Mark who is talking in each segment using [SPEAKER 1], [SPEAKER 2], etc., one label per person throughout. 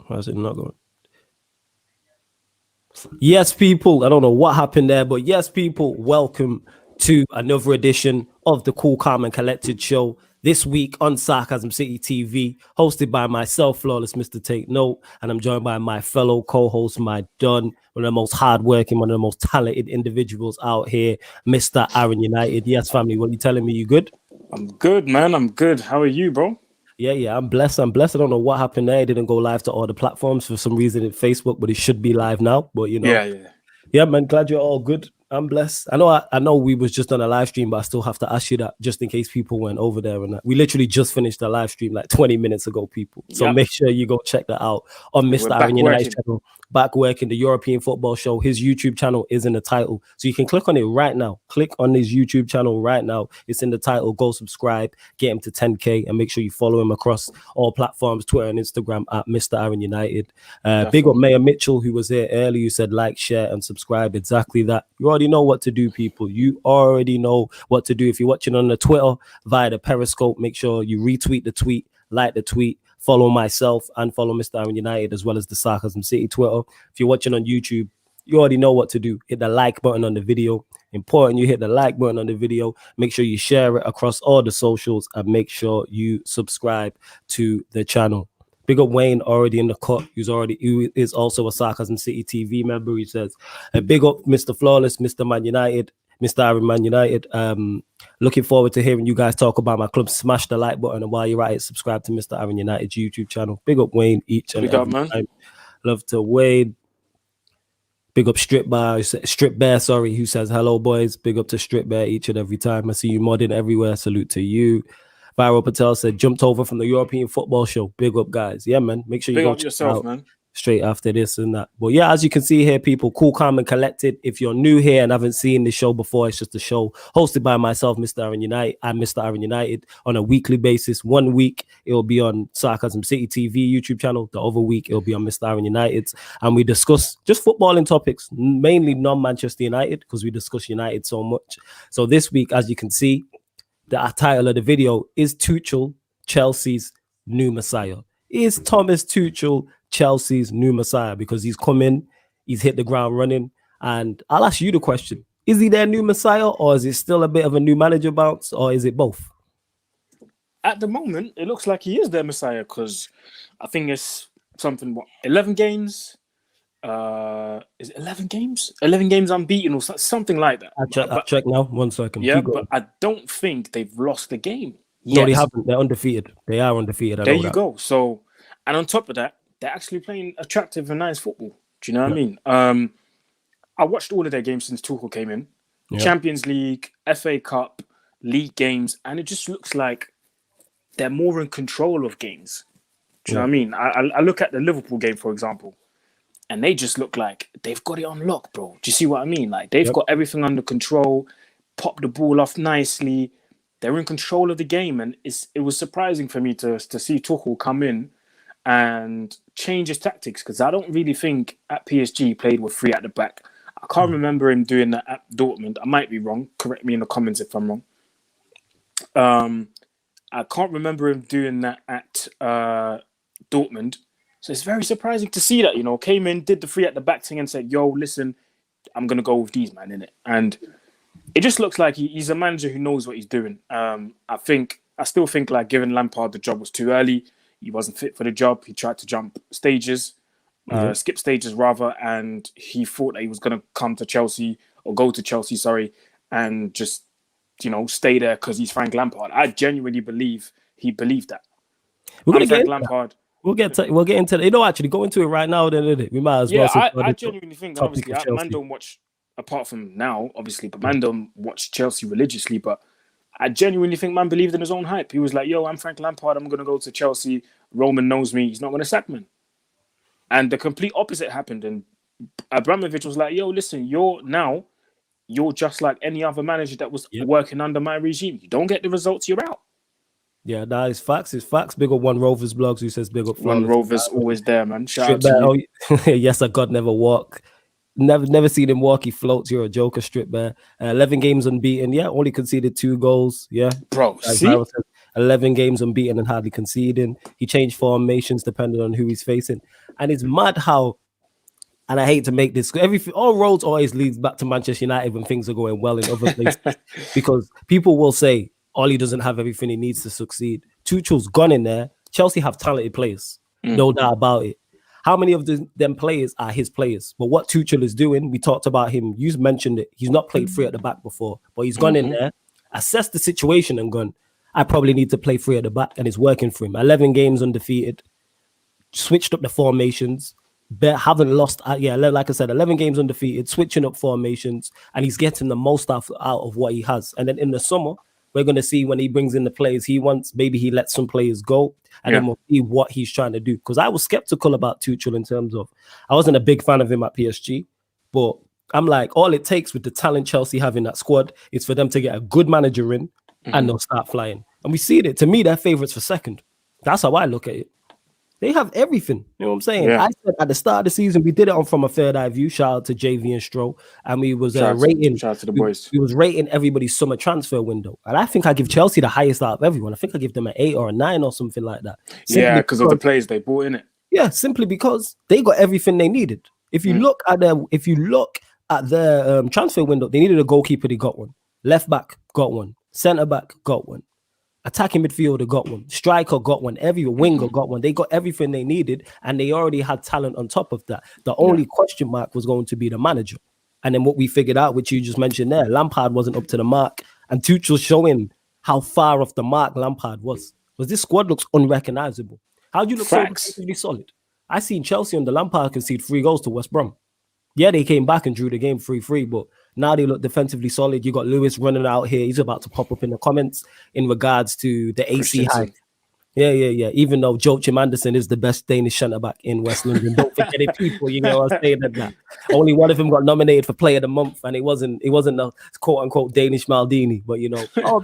[SPEAKER 1] Why is it not going? Yes, people. I don't know what happened there, but yes, people. Welcome to another edition of the Cool, Calm, and Collected show. This week on Sarcasm City TV, hosted by myself, Flawless Mr. Take Note, and I'm joined by my fellow co-host, my Don, one of the most hardworking, one of the most talented individuals out here, Mr. Aaron United. Yes, family. What are you telling me? You good?
[SPEAKER 2] I'm good, man. I'm good. How are you, bro?
[SPEAKER 1] Yeah, I'm blessed. I don't know what happened there. It didn't go live to all the platforms for some reason in Facebook, but it should be live now. But you know, yeah, man. Glad you're all good. I'm blessed. I know. We was just on a live stream, but I still have to ask you that just in case people went over there. And we literally just finished the live stream like 20 minutes ago, people. So make sure you go check that out on Mr. Aaron United channel. Back working the European Football Show. His YouTube channel is in the title, so you can click on it right now. Click on his YouTube channel right now. It's in the title. Go subscribe, get him to 10K, and make sure you follow him across all platforms, Twitter and Instagram at Mr. Aaron United. Big up Mayor Mitchell, who was here earlier. You said like, share, and subscribe. Exactly that. You already know what to do, people. You already know what to do. If you're watching on the Twitter via the Periscope, make sure you retweet the tweet, like the tweet. Follow myself and follow Mr. Aaron United as well as the Sarcasm City Twitter. If you're watching on YouTube, you already know what to do. Hit the like button on the video. Important you hit the like button on the video. Make sure you share it across all the socials and make sure you subscribe to the channel. Big up Wayne already in the cut. Who is also a Sarcasm City TV member. He says, big up Mr. Flawless, Mr. Man United, Mr. Aaron Man United. Looking forward to hearing you guys talk about my club. Smash the like button, and while you're at it, subscribe to Mr. Aaron United's YouTube channel. Big up Wayne each and every time. Love to Wayne. Big up Strip Bear, who says hello, boys. Big up to Strip Bear each and every time. I see you modding everywhere. Salute to you. Viral Patel said jumped over from the European Football Show. Big up, guys. Yeah, man. Make sure you go check yourself, man. Straight after this and that. But yeah, as you can see here, people, cool, calm, and collected. If you're new here and haven't seen the show before, it's just a show hosted by myself, Mr. Aaron United, and Mr. Aaron United on a weekly basis. 1 week, it'll be on Sarcasm City TV YouTube channel. The other week, it'll be on Mr. Aaron United's. And we discuss just footballing topics, mainly non-Manchester United, because we discuss United so much. So this week, as you can see, the title of the video is Tuchel, Chelsea's new Messiah. Is Thomas Tuchel Chelsea's new Messiah? Because he's come in, he's hit the ground running. And I'll ask you the question. Is he their new Messiah, or is it still a bit of a new manager bounce, or is it both?
[SPEAKER 2] At the moment, it looks like he is their Messiah, because I think it's something, 11 games? Is it 11 games? 11 games unbeaten or something like that.
[SPEAKER 1] I'll check now. 1 second.
[SPEAKER 2] Yeah, but I don't think they've lost the game yet.
[SPEAKER 1] No, they haven't. They're undefeated. They are undefeated.
[SPEAKER 2] There you go. So, and on top of that, they're actually playing attractive and nice football. Do you know what I mean? I watched all of their games since Tuchel came in. Champions League, FA Cup, league games, and it just looks like they're more in control of games. Do you know what I mean? I look at the Liverpool game, for example, and they just look like they've got it on lock, bro. Do you see what I mean? Like, they've got everything under control, pop the ball off nicely. They're in control of the game, and it was surprising for me to see Tuchel come in and change his tactics, because I don't really think at PSG he played with 3 at the back. I can't remember him doing that at Dortmund. I might be wrong. Correct me in the comments if I'm wrong. I can't remember him doing that at Dortmund. So it's very surprising to see that, came in, did the 3 at the back thing and said, yo, listen, I'm going to go with these, man, innit? And it just looks like he's a manager who knows what he's doing. I still think like giving Lampard the job was too early. He wasn't fit for the job. He tried to skip stages rather, and he thought that he was going to come to Chelsea or go to Chelsea, and just, stay there because he's Frank Lampard. I genuinely believe he believed that.
[SPEAKER 1] Frank Lampard. We'll get into it. Actually, go into it right now. Then we might as well.
[SPEAKER 2] Yeah, I genuinely think that obviously man don't watch, apart from now, obviously, but man don't watch Chelsea religiously. But I genuinely think man believed in his own hype. He was like, "Yo, I'm Frank Lampard. I'm gonna go to Chelsea. Roman knows me. He's not gonna sack me." And the complete opposite happened. And Abramovich was like, "Yo, listen, you're just like any other manager that was working under my regime. You don't get the results, you're out."
[SPEAKER 1] Yeah, that is facts. It's facts. Big up One Rovers blogs who says big up.
[SPEAKER 2] One Rovers always there, man. Shout out to
[SPEAKER 1] you. Yes, a God never walk. Never seen him walk. He floats. You're a joker, Strip Bear. 11 games unbeaten. Yeah, only conceded 2 goals. Yeah,
[SPEAKER 2] bro. See,
[SPEAKER 1] 11 games unbeaten and hardly conceding. He changed formations depending on who he's facing. And it's mad how, and I hate to make this, all roads always leads back to Manchester United when things are going well in other places. Because people will say, Ollie doesn't have everything he needs to succeed. Tuchel's gone in there. Chelsea have talented players. No doubt about it. How many of them players are his players? But what Tuchel is doing, we talked about him. You mentioned it. He's not played free at the back before, but he's gone in there, assessed the situation and gone, I probably need to play free at the back, and it's working for him. 11 games undefeated, switched up the formations, haven't lost. Like I said, 11 games undefeated, switching up formations, and he's getting the most out of what he has. And then in the summer, we're going to see when he brings in the players he wants. Maybe he lets some players go, and then we'll see what he's trying to do. Because I was skeptical about Tuchel in terms of, I wasn't a big fan of him at PSG, but I'm like, all it takes with the talent Chelsea have in that squad is for them to get a good manager in, and they'll start flying. And we see it. To me, they're favourites for second. That's how I look at it. They have everything. You know what I'm saying? I said at the start of the season, we did it on From a Third Eye View. Shout out to JV and Stroh. And we was rating.
[SPEAKER 2] Shout out to the boys.
[SPEAKER 1] We was rating everybody's summer transfer window. And I think I give Chelsea the highest out of everyone. I think I give them an 8 or a 9 or something like that.
[SPEAKER 2] Because of the players they bought in it.
[SPEAKER 1] Yeah, simply because they got everything they needed. If you look at their transfer window, they needed a goalkeeper, they got one. Left back, got one. Centre back, got one. Attacking midfielder, got one. Striker, got one. Every winger got one. They got everything they needed, and they already had talent on top of that. The only question mark was going to be the manager. And then what we figured out, which you just mentioned there, Lampard wasn't up to the mark, and Tuchel showing how far off the mark Lampard was. Because this squad looks unrecognizable. How do you look so defensively solid? I seen Chelsea under Lampard concede 3 goals to West Brom. Yeah, they came back and drew the game 3-3, but now they look defensively solid. You got Lewis running out here. He's about to pop up in the comments in regards to the AC hype. Yeah. Even though Joachim Andersen is the best Danish centre back in West London, don't forget it, people. You know what I'm saying? That only one of them got nominated for Player of the Month, and it wasn't the quote unquote Danish Maldini. But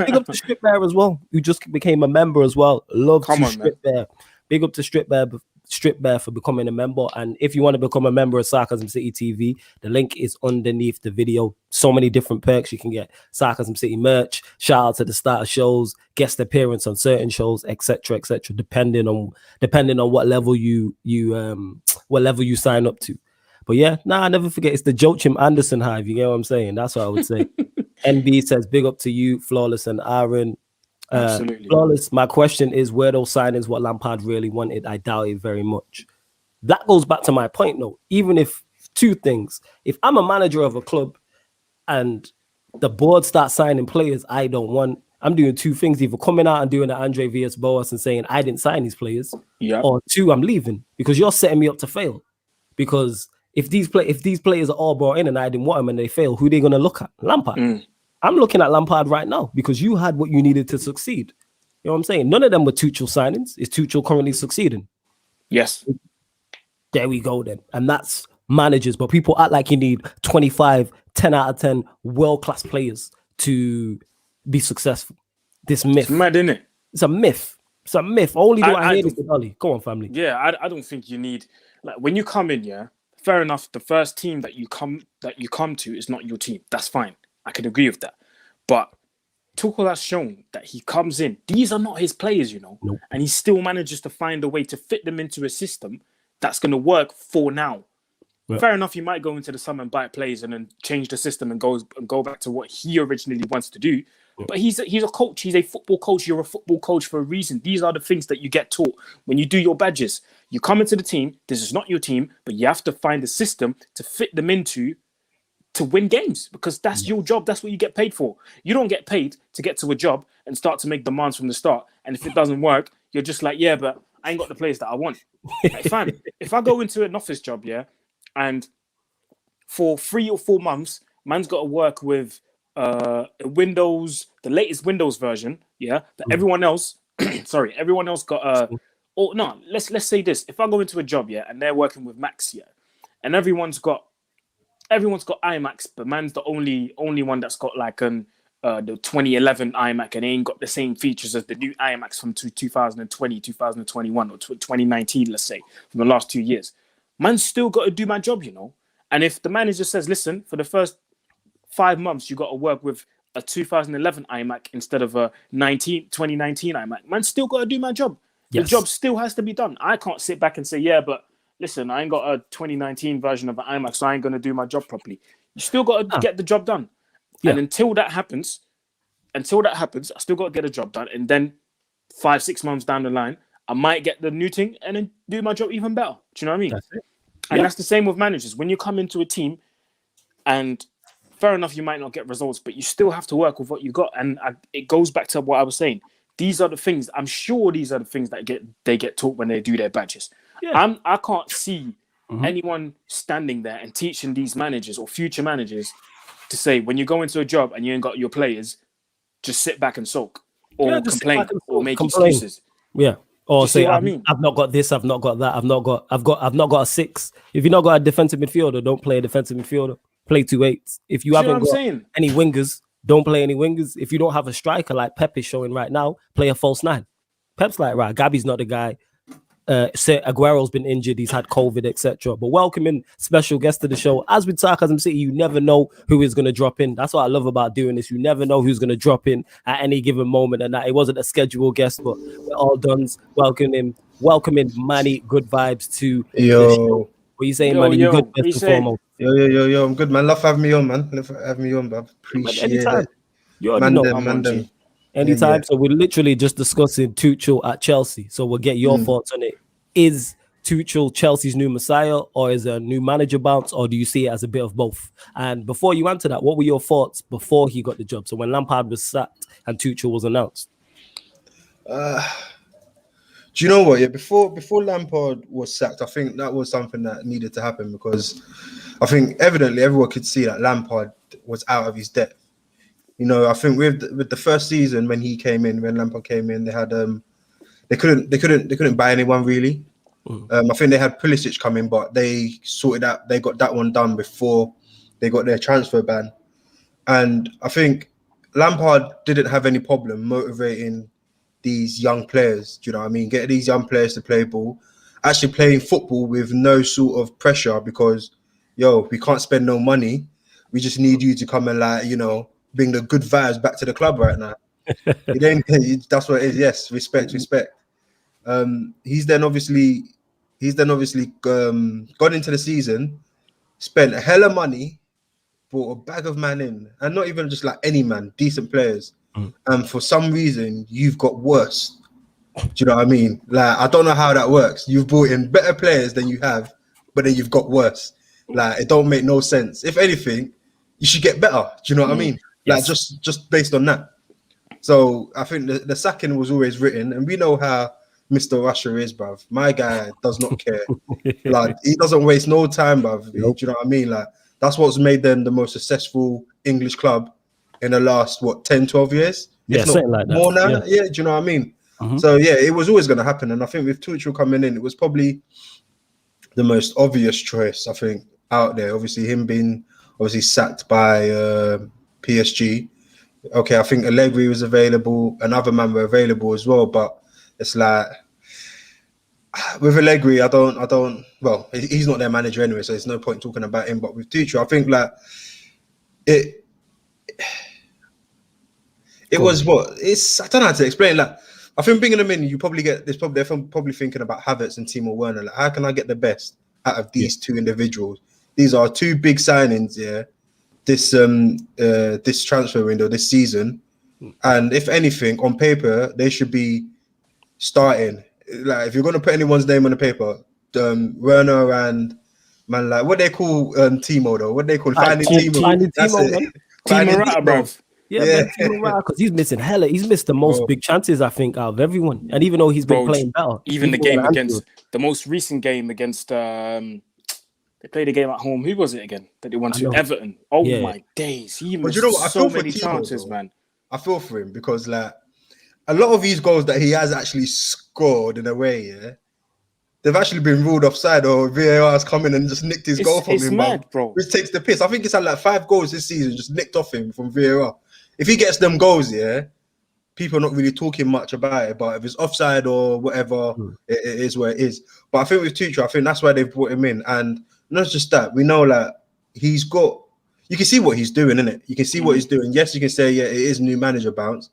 [SPEAKER 1] big up to Strip Bear as well, who just became a member as well. Strip Bear. Big up to Strip Bear for becoming a member. And if you want to become a member of Sarcasm City TV, the link is underneath the video. So many different perks. You can get Sarcasm City merch, shout out to the starter shows, guest appearance on certain shows, etc., depending on what level you sign up to. But I never forget, it's the Joachim Andersen hive. You get what I'm saying? That's what I would say. NB says big up to you, Flawless and Aaron.
[SPEAKER 2] Absolutely.
[SPEAKER 1] Flawless. My question is, were those signings what Lampard really wanted? I doubt it very much. That goes back to my point, though. Even if 2 things, if I'm a manager of a club and the board starts signing players I don't want, I'm doing 2 things: either coming out and doing an Andre Villas-Boas and saying I didn't sign these players, or 2, I'm leaving because you're setting me up to fail. Because if these players are all brought in and I didn't want them and they fail, who are they going to look at? Lampard. I'm looking at Lampard right now because you had what you needed to succeed. You know what I'm saying? None of them were Tuchel signings. Is Tuchel currently succeeding?
[SPEAKER 2] Yes.
[SPEAKER 1] There we go then. And that's managers. But people act like you need 25, 10 out of 10 world-class players to be successful. This myth.
[SPEAKER 2] It's mad, isn't it?
[SPEAKER 1] It's a myth. It's a myth. Only do I hear this with Ollie. Go on, family.
[SPEAKER 2] Yeah, I don't think you need, like, when you come in, fair enough, the first team that you come to is not your team. That's fine. I can agree with that. But Tuchel has shown that he comes in. These are not his players, Nope. And he still manages to find a way to fit them into a system that's going to work for now. Yep. Fair enough, he might go into the summer and buy players and then change the system and go back to what he originally wants to do. Yep. But he's a coach. He's a football coach. You're a football coach for a reason. These are the things that you get taught when you do your badges. You come into the team. This is not your team, but you have to find a system to fit them into to win games, because that's your job. That's what you get paid for. You don't get paid to get to a job and start to make demands from the start. And if it doesn't work, you're just like, but I ain't got the players that I want. Like, fam, if I go into an office job, and for 3 or 4 months, man's got to work with Windows, the latest Windows version, that everyone else, everyone else got let's say this. If I go into a job, and they're working with Macs, and everyone's got iMacs, but man's the only one that's got like the 2011 iMac, and they ain't got the same features as the new iMacs from 2020, 2021, or 2019, let's say, from the last 2 years. Man's still got to do my job, And if the manager says, listen, for the first 5 months, you got to work with a 2011 iMac instead of a 2019 iMac. Man, still got to do my job. The job still has to be done. I can't sit back and say, yeah, but listen, I ain't got a 2019 version of an iMac, so I ain't going to do my job properly. You still got to get the job done. Yeah. And until that happens, I still got to get a job done. And then 5-6 months down the line, I might get the new thing and then do my job even better. Do you know what I mean?
[SPEAKER 1] That's it.
[SPEAKER 2] And that's the same with managers. When you come into a team, and fair enough, you might not get results, but you still have to work with what you got. And it goes back to what I was saying. These are the things. I'm sure these are the things that they get taught when they do their badges. Yeah. I can't see anyone standing there and teaching these managers or future managers to say, when you go into a job and you ain't got your players, just sit back and sulk or complain or make excuses.
[SPEAKER 1] Yeah. Or say, I've not got this, I've not got that, I've not got a 6. If you've not got a defensive midfielder, don't play a defensive midfielder. Play 2 8s. If you haven't got any wingers, don't play any wingers. If you don't have a striker like Pep is showing right now, play a false 9. Pep's like, right, Gabby's not the guy. Aguero's been injured, he's had COVID, etc. But welcoming special guest to the show. As with Sarcasm City, you never know who is going to drop in. That's what I love about doing this. You never know who's going to drop in at any given moment, and that it wasn't a scheduled guest, but we're all done welcoming Manny. Good vibes to the show. What you saying, Manny? You good, first and foremost?
[SPEAKER 3] Yo, I'm good, man. Love having me on, man. Love having me on, bruv. Appreciate it.
[SPEAKER 1] You already know. Anytime. Yeah. So we're literally just discussing Tuchel at Chelsea. So we'll get your thoughts on it. Is Tuchel Chelsea's new messiah, or is a new manager bounce, or do you see it as a bit of both? And before you answer that, what were your thoughts before he got the job? So when Lampard was sacked and Tuchel was announced.
[SPEAKER 3] Do you know what? Yeah, before Lampard was sacked, I think that was something that needed to happen, because I think evidently everyone could see that Lampard was out of his depth. You know, I think with the first season when Lampard came in, they had they couldn't buy anyone really. I think they had Pulisic coming, but they sorted out. They got that one done before they got their transfer ban, and I think Lampard didn't have any problem motivating these young players. Do you know what I mean? Getting these young players to play ball, actually playing football with no sort of pressure, because we can't spend no money. We just need you to come and bring the good vibes back to the club right now. That's what it is. Yes, respect. He's then obviously gone into the season, spent a hell of money, brought a bag of man in, and not even just like any man, decent players. And for some reason, you've got worse. Do you know what I mean? Like, I don't know how that works. You've brought in better players than you have, but then you've got worse. Like, it don't make no sense. If anything, you should get better. Do you know what I mean? Like, just based on that. So I think the sacking was always written, and we know how Mr. Russia is, bruv. My guy does not care. Like, he doesn't waste no time, bruv. Yep. Do you know what I mean? Like, that's what's made them the most successful English club in the last 10, 12 years?
[SPEAKER 1] Yeah, something like that.
[SPEAKER 3] More now. Yeah, do you know what I mean? So yeah, it was always going to happen, and I think with Tuchel coming in, it was probably the most obvious choice, I think, out there. Obviously, him being sacked by PSG. Okay, I think Allegri was available, and other men were available as well, but it's like with Allegri, I don't. Well, he's not their manager anyway, so there's no point talking about him. But with Tuchel, I think like it was I don't know how to explain. Like, I think bringing them in, they're probably thinking about Havertz and Timo Werner. Like, how can I get the best out of these two individuals? These are two big signings, yeah. This transfer window this season, and if anything, on paper they should be starting. Like, if you're going to put anyone's name on the paper, Werner and man, like, what they call Timo though? What they call finding Timo? That's it.
[SPEAKER 2] Timo, bro.
[SPEAKER 1] Yeah, because he's missing hella. He's missed the most big chances, I think, out of everyone. And even though he's been playing better,
[SPEAKER 2] even the game against the most recent game against they played a game at home. Who was it again that they won to? Everton. Oh my days, he missed so many chances, man.
[SPEAKER 3] I feel for him because like a lot of these goals that he has actually scored in a way, they've actually been ruled offside, or VAR has come in and just nicked his goal from him,
[SPEAKER 2] mad, bro.
[SPEAKER 3] Which takes the piss. I think it's had like 5 goals this season just nicked off him from VAR. If he gets them goals, people are not really talking much about it. But if it's offside or whatever, it is where it is. But I think with Tuchel, I think that's why they've brought him in. And not just that, we know like he's got, you can see what he's doing, innit? You can see what he's doing. Yes, you can say, yeah, it is new manager bounce.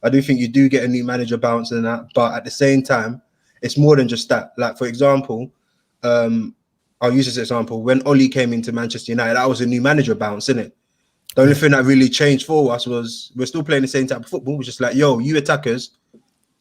[SPEAKER 3] I do think you do get a new manager bounce and that, but at the same time, it's more than just that. Like, for example, I'll use this example. When Oli came into Manchester United, that was a new manager bounce, innit? The only thing that really changed for us was we're still playing the same type of football. We're just like, yo, you attackers,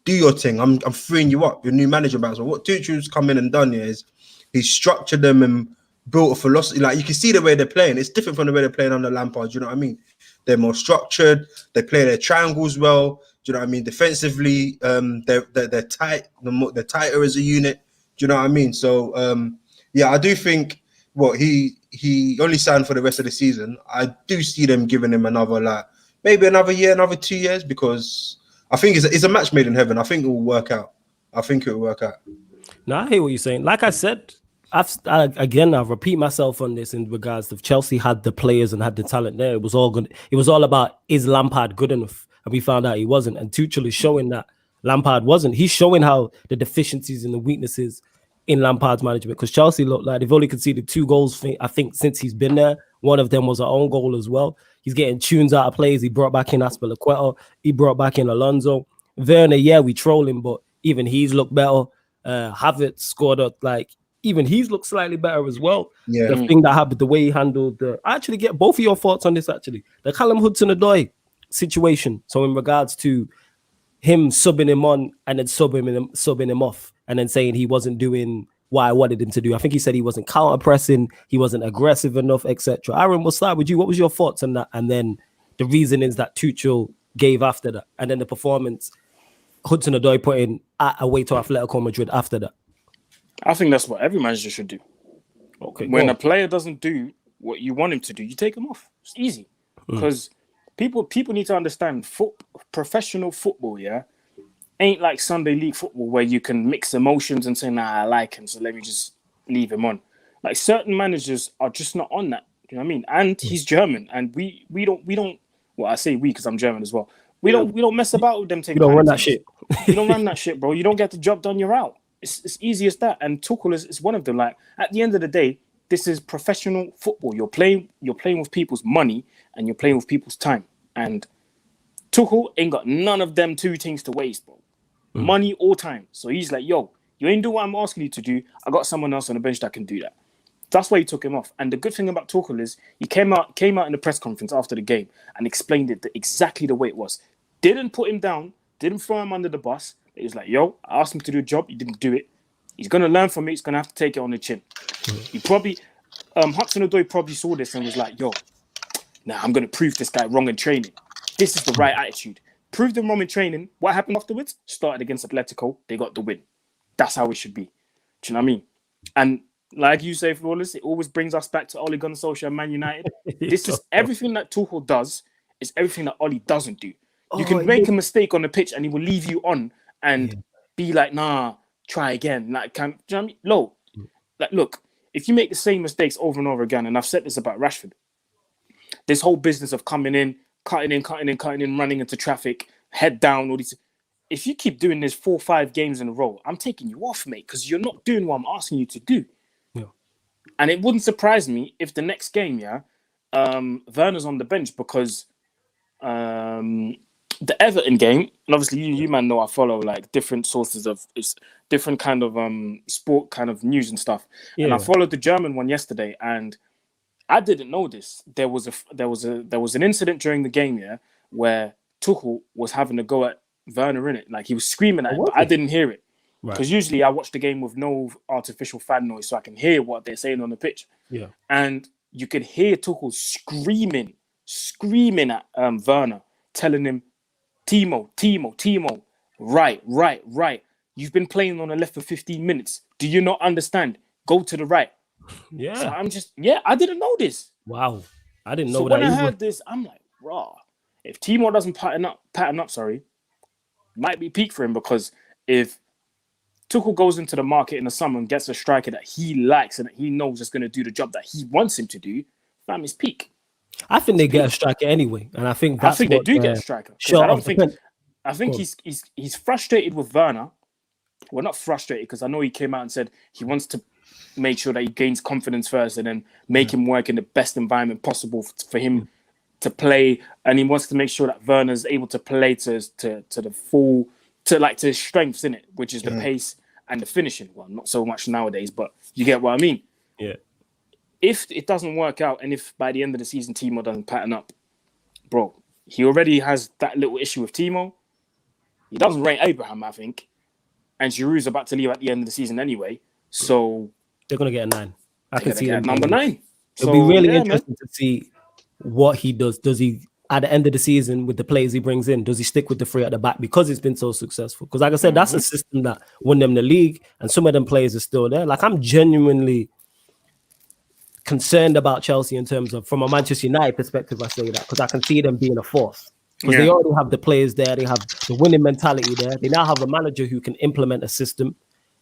[SPEAKER 3] do your thing. I'm freeing you up. Your new manager bounce. But what Tuchel's come in and done here is he's structured them and built a philosophy. Like, you can see the way they're playing. It's different from the way they're playing under Lampard. You know what I mean? They're more structured. They play their triangles well. Do you know what I mean? Defensively, they're tight. They're tighter as a unit. Do you know what I mean? So yeah, I do think he only signed for the rest of the season. I do see them giving him maybe another year, another 2 years, because I think it's a match made in heaven. I think it will work out.
[SPEAKER 1] No, I hear what you're saying. Like I said, I'll repeat myself on this in regards to Chelsea had the players and had the talent there. It was all good. It was all about, is Lampard good enough? And we found out he wasn't. And Tuchel is showing that Lampard wasn't. He's showing how the deficiencies and the weaknesses in Lampard's management, because Chelsea look like they've only conceded 2 goals, I think, since he's been there. One of them was an own goal as well. He's getting tunes out of players. He brought back in Azpilicueta. He brought back in Alonso. Werner, yeah, we troll him, but even he's looked better. Havertz scored even he's looked slightly better as well.
[SPEAKER 3] Yeah.
[SPEAKER 1] The thing that happened, the way he handled I actually get both of your thoughts on this, actually. The Callum Hudson-Odoi situation. So in regards to him subbing him on and then subbing him off and then saying he wasn't doing what I wanted him to do. I think he said he wasn't counter-pressing, he wasn't aggressive enough, etc. Aaron, we'll start with you. What was your thoughts on that? And then the reasonings that Tuchel gave after that, and then the performance Hudson-Odoi put in away to Atletico Madrid after that.
[SPEAKER 2] I think that's what every manager should do.
[SPEAKER 1] Okay.
[SPEAKER 2] When a player doesn't do what you want him to do, you take him off. It's easy. Because people need to understand professional football, yeah, ain't like Sunday league football where you can mix emotions and say, nah, I like him, so let me just leave him on. Like, certain managers are just not on that. You know what I mean? And he's German, and we don't. Well, I say we because I'm German as well. We don't mess about with them.
[SPEAKER 1] You don't run that shit.
[SPEAKER 2] You don't run that shit, bro. You don't get the job done, you're out. It's easy as that. And Tuchel is one of them. Like, at the end of the day, this is professional football. You're playing with people's money and you're playing with people's time. And Tuchel ain't got none of them 2 things to waste, bro. Money or time. So he's like, yo, you ain't doing what I'm asking you to do. I got someone else on the bench that can do that. That's why he took him off. And the good thing about Tuchel is he came out in the press conference after the game and explained it exactly the way it was. Didn't put him down, didn't throw him under the bus. He was like, yo, I asked him to do a job, he didn't do it. He's going to learn from it, he's going to have to take it on the chin. He probably, Hudson-Odoi probably saw this and was like, yo, I'm going to prove this guy wrong in training. This is the right attitude. Proved them wrong in training. What happened afterwards? Started against Atletico, they got the win. That's how it should be. Do you know what I mean? And like you say, Flawless, it always brings us back to Ole Gunnar Solskjaer and Man United. This is everything that Tuchel does, is everything that Ole doesn't do. You can make a mistake on the pitch and he will leave you on and be like, nah, try again. Like, do you know what I mean? Like, look, if you make the same mistakes over and over again, and I've said this about Rashford, this whole business of coming in, cutting in, running into traffic, head down, all these. If you keep doing this 4 or 5 games in a row, I'm taking you off, mate, because you're not doing what I'm asking you to do.
[SPEAKER 1] Yeah.
[SPEAKER 2] And it wouldn't surprise me if the next game, Werner's on the bench because the Everton game, and obviously you man know I follow like different sources of different kind of sport kind of news and stuff. Yeah. And I followed the German one yesterday, and I didn't know this. There was an incident during the game, where Tuchel was having a go at Werner in it. Like, he was screaming at him, but I didn't hear it. Because usually I watch the game with no artificial fan noise so I can hear what they're saying on the pitch.
[SPEAKER 1] Yeah. And
[SPEAKER 2] you could hear Tuchel screaming at Werner, telling him, Timo, right. You've been playing on the left for 15 minutes. Do you not understand? Go to the right.
[SPEAKER 1] Yeah.
[SPEAKER 2] So I'm just, I didn't know this.
[SPEAKER 1] Wow. I didn't know
[SPEAKER 2] so
[SPEAKER 1] that.
[SPEAKER 2] When I heard this, I'm like, raw. If Timo doesn't pattern up, might be peak for him, because if Tuchel goes into the market in the summer and gets a striker that he likes and that he knows is going to do the job that he wants him to do, fam, is peak.
[SPEAKER 1] I think they get a striker anyway, and I think they
[SPEAKER 2] do get a striker. I think he's frustrated with Werner. Well, not frustrated, because I know he came out and said he wants to make sure that he gains confidence first, and then make him work in the best environment possible for him to play. And he wants to make sure that Werner's able to play to the full, to his strengths in it, which is the pace and the finishing. Well, not so much nowadays, but you get what I mean.
[SPEAKER 1] Yeah.
[SPEAKER 2] If it doesn't work out, and if by the end of the season Timo doesn't pattern up, bro, he already has that little issue with Timo. He doesn't rate Abraham, I think. And Giroud's about to leave at the end of the season anyway. So
[SPEAKER 1] they're going to get a 9. I can see
[SPEAKER 2] them number 9.
[SPEAKER 1] It'll be really interesting to see what he does. Does he, at the end of the season, with the players he brings in, does he stick with the 3 at the back because it's been so successful? Because like I said, that's a system that won them the league, and some of them players are still there. Like, I'm genuinely concerned about Chelsea in terms of, from a Manchester United perspective, I say that because I can see them being a force. Because they already have the players there, they have the winning mentality there. They now have a manager who can implement a system.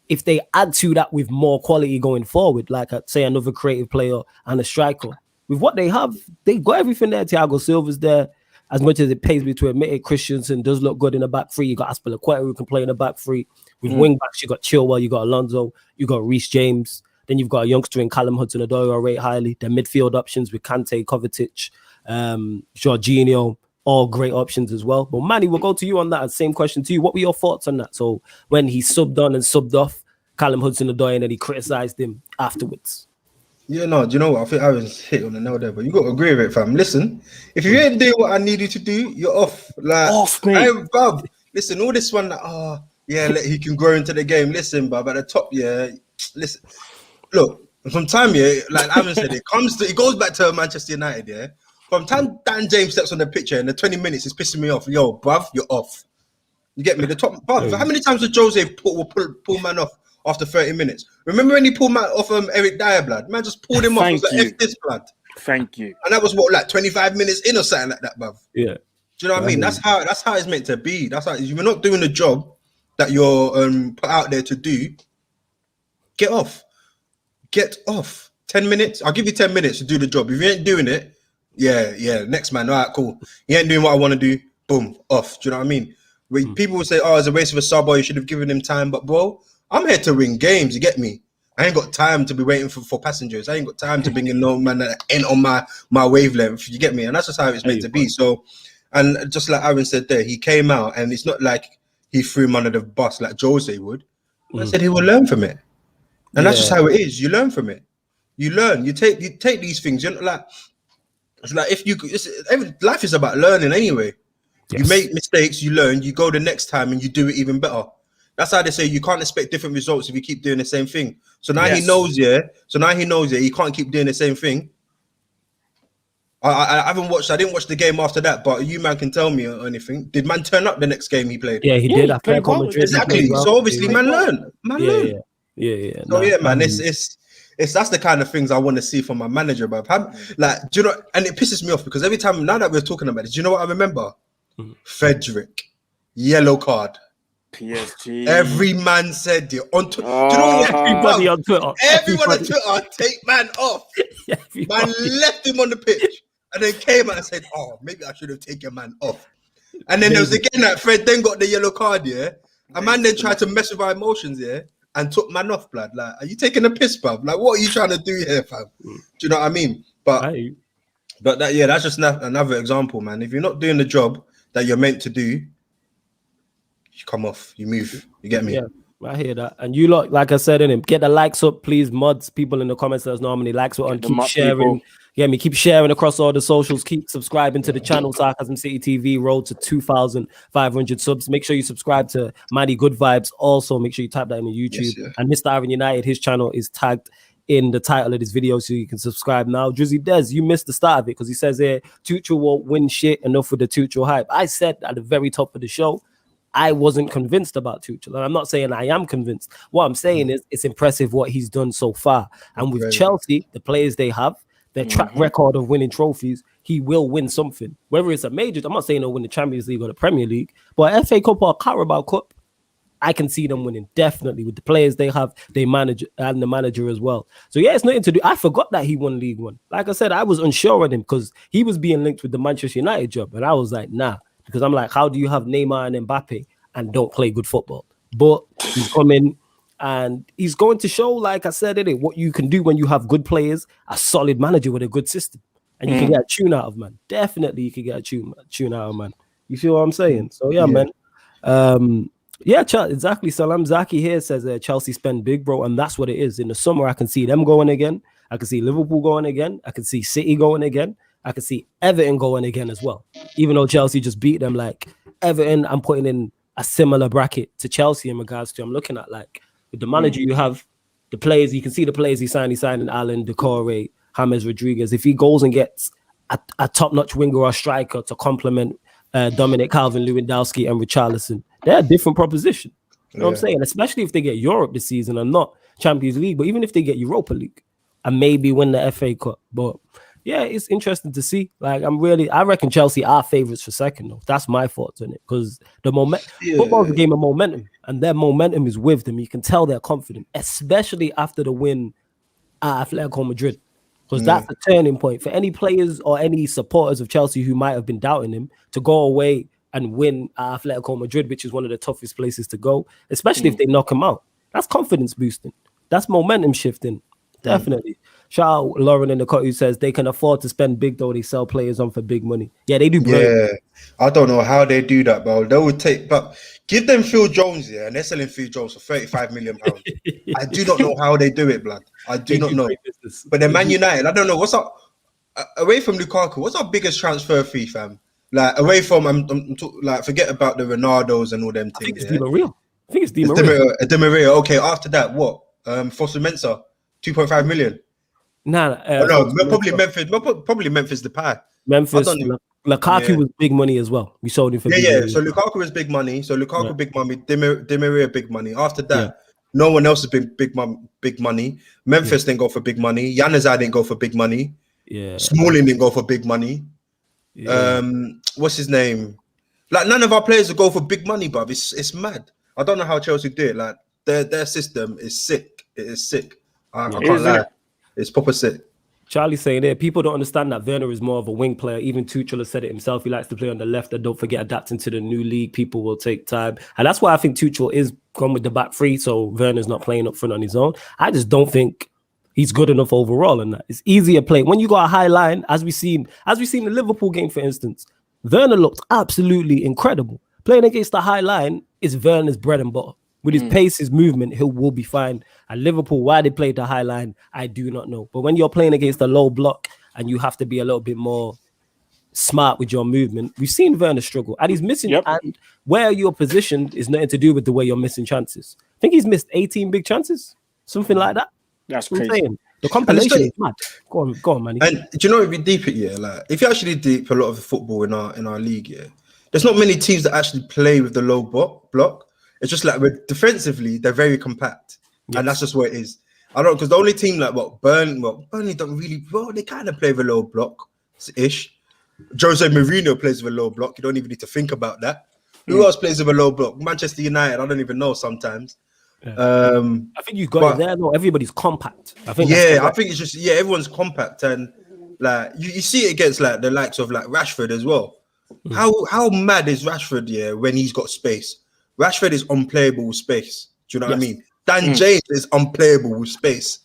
[SPEAKER 1] If they add to that with more quality going forward, like say another creative player and a striker, with what they have, they got everything there. Thiago Silva's there. As much as it pays me to admit it, Christensen does look good in the back 3. You got Aspilicueta who can play in the back 3. With wing backs, you got Chilwell, you got Alonso, you got Reece James. Then you've got a youngster in Callum Hudson-Odoi I rate highly. The midfield options with Kante, Kovacic, Jorginho, all great options as well. But Manny, we'll go to you on that. Same question to you. What were your thoughts on that? So when he subbed on and subbed off Callum Hudson-Odoi and then he criticised him afterwards.
[SPEAKER 3] Yeah, no, do you know what? I think I was hit on the nail there, but you got to agree with it, fam. Listen, if you ain't doing what I need you to do, you're off. Like,
[SPEAKER 2] off, mate.
[SPEAKER 3] Bruv, listen, all this one, he can grow into the game. Listen, bruv, at the top, listen. Look, from time, like Aaron said, it goes back to Manchester United, From time Dan James steps on the picture in the 20 minutes, it's pissing me off. Yo, bruv, you're off. You get me? The top, bruv, how many times did Jose pull man off after 30 minutes? Remember when he pulled man off Eric Dyer, blood? Man just pulled him off. It was like, F this, blood.
[SPEAKER 2] Thank you.
[SPEAKER 3] And that was what, like 25 minutes in or something like that, bruv.
[SPEAKER 1] Yeah.
[SPEAKER 3] Do you know what I mean? That's how it's meant to be. That's how you're not doing the job that you're put out there to do. Get off. Get off. 10 minutes. I'll give you 10 minutes to do the job. If you ain't doing it, next man. All right, cool. You ain't doing what I want to do. Boom, off. Do you know what I mean? People will say, "Oh, it's a waste of a sub, or you should have given him time." But bro, I'm here to win games. You get me? I ain't got time to be waiting for passengers. I ain't got time to bring in no man that ain't on my wavelength. You get me? And that's just how it's meant to be. So, and just like Aaron said there, he came out, and it's not like he threw him under the bus like Jose would. I said he will learn from it, and that's just how it is. You learn from it. You learn. You take these things. You're not like. It's like life is about learning anyway. Yes. You make mistakes, you learn, you go the next time and you do it even better. That's how they say you can't expect different results if you keep doing the same thing. So now he knows, he can't keep doing the same thing. I didn't watch the game after that, but you man can tell me or anything. Did man turn up the next game he played?
[SPEAKER 1] Yeah, he did.
[SPEAKER 3] Exactly. So obviously man learn.
[SPEAKER 1] Yeah.
[SPEAKER 3] So man, it's that's the kind of things I want to see from my manager, bro. Like, do you know? And it pisses me off because every time now that we're talking about it, do you know what I remember? Frederick, yellow card.
[SPEAKER 2] PSG.
[SPEAKER 3] Every man said it on Twitter. Do you know what?
[SPEAKER 1] Everybody on Twitter.
[SPEAKER 3] Everyone on Twitter, take man off. Man left him on the pitch and then came out and said, "Oh, maybe I should have taken man off." And then there was again that Fred then got the yellow card, A man then tried to mess with our emotions, and took man off, blood. Like, are you taking a piss, bruv? Like, what are you trying to do here, fam? Do you know what I mean? But that's just another example, man. If you're not doing the job that you're meant to do, you come off, you move. You get me?
[SPEAKER 1] Yeah, I hear that. And you lot, like I said, get the likes up, please. Mods, people in the comments, there's not many likes on. Keep sharing. Keep sharing across all the socials. Keep subscribing to the channel, Sarcasm City TV. Road to 2,500 subs. Make sure you subscribe to Mighty Good Vibes. Also, make sure you type that in the YouTube. Yes, and Mr. Aaron United, his channel is tagged in the title of this video, so you can subscribe now. Drizzy Des, you missed the start of it because he says here, Tuchel won't win shit. Enough with the Tuchel hype. I said at the very top of the show, I wasn't convinced about Tuchel. And I'm not saying I am convinced. What I'm saying is it's impressive what he's done so far. And with Chelsea, the players they have, their track record of winning trophies, he will win something. Whether it's a major, I'm not saying he'll win the Champions League or the Premier League, but FA Cup or Carabao Cup, I can see them winning, definitely, with the players they have, they manage, and the manager as well. So yeah, it's nothing to do. I forgot that he won League One. Like I said, I was unsure of him because he was being linked with the Manchester United job. And I was like, nah, because I'm like, how do you have Neymar and Mbappe and don't play good football? But he's come in And he's going to show, like I said, what you can do when you have good players, a solid manager with a good system. And you can get a tune out of, man. Definitely you can get a tune out of, man. You feel what I'm saying? So, yeah. Man. Exactly. Salam Zaki here says Chelsea spend big, bro. And that's what it is. In the summer, I can see them going again. I can see Liverpool going again. I can see City going again. I can see Everton going again as well. Even though Chelsea just beat them, like Everton, I'm putting in a similar bracket to Chelsea in regards to, I'm looking at like with the manager you have, the players, you can see the players he signed in Allen, Decore, James Rodriguez. If he goes and gets a top-notch winger or striker to complement Dominic Calvin-Lewandowski and Richarlison, they're a different proposition. You know what I'm saying? Especially if they get Europe this season and not Champions League, but even if they get Europa League and maybe win the FA Cup. But yeah, it's interesting to see. Like, I reckon Chelsea are favourites for second, though. That's my thoughts on it. Because football's a game of momentum, and their momentum is with them. You can tell they're confident, especially after the win at Atletico Madrid. Because that's a turning point for any players or any supporters of Chelsea who might have been doubting him to go away and win at Atletico Madrid, which is one of the toughest places to go, especially if they knock him out. That's confidence boosting. That's momentum shifting. Definitely. Shout out Lauren in the cut who says they can afford to spend big, though they sell players on for big money. Yeah, they do.
[SPEAKER 3] Yeah, I don't know how they do that, bro. They would but give them Phil Jones, and they're selling Phil Jones for £35 million. I do not know how they do it, blood. I do not know. But then Man United, I don't know what's up. Away from Lukaku, what's our biggest transfer fee, fam? Like away from, like forget about the Ronaldos and all them things.
[SPEAKER 1] I think it's Di Maria.
[SPEAKER 3] Di Maria. Okay, after that, what? Fosu Mensah, 2.5 million. Probably Memphis. Probably Memphis Depay.
[SPEAKER 1] Lukaku was big money as well. We sold him for big money.
[SPEAKER 3] So Lukaku was big money. Big money. Di Maria big money. After that, no one else has been big money. Memphis didn't go for big money. Januzaj didn't go for big money.
[SPEAKER 1] Yeah.
[SPEAKER 3] Smalling didn't go for big money. Yeah. What's his name? Like none of our players will go for big money, bruv. It's mad. I don't know how Chelsea do it. Like their system is sick. It is sick. I can't lie. It's proper sick.
[SPEAKER 1] Charlie's saying there, people don't understand that Werner is more of a wing player. Even Tuchel has said it himself. He likes to play on the left. And don't forget, adapting to the new league, people will take time. And that's why I think Tuchel is gone with the back three. So Werner's not playing up front on his own. I just don't think he's good enough overall in that. It's easier play. When you got a high line, as we seen the Liverpool game, for instance, Werner looked absolutely incredible. Playing against the high line is Werner's bread and butter. With his pace, his movement, he will be fine. At Liverpool, why they played the high line, I do not know. But when you're playing against a low block and you have to be a little bit more smart with your movement, we've seen Werner struggle. And he's missing, and where you're positioned is nothing to do with the way you're missing chances. I think he's missed 18 big chances, something like that.
[SPEAKER 2] That's crazy.
[SPEAKER 1] The compilation is mad. Go on, man.
[SPEAKER 3] And do you know if you deep it, like if you actually deep a lot of the football in our league, there's not many teams that actually play with the low block. It's just like defensively, they're very compact, and that's just what it is. I don't because the only team like Burnley don't really. Well, they kind of play with a low block ish. Jose Mourinho plays with a low block. You don't even need to think about that. Who else plays with a low block? Manchester United. I don't even know sometimes.
[SPEAKER 1] I think you've got it there. No, everybody's compact. I think
[SPEAKER 3] it's just everyone's compact, and like you see it against like the likes of like Rashford as well. How mad is Rashford? When he's got space. Rashford is unplayable with space. Do you know what I mean? Dan James is unplayable with space.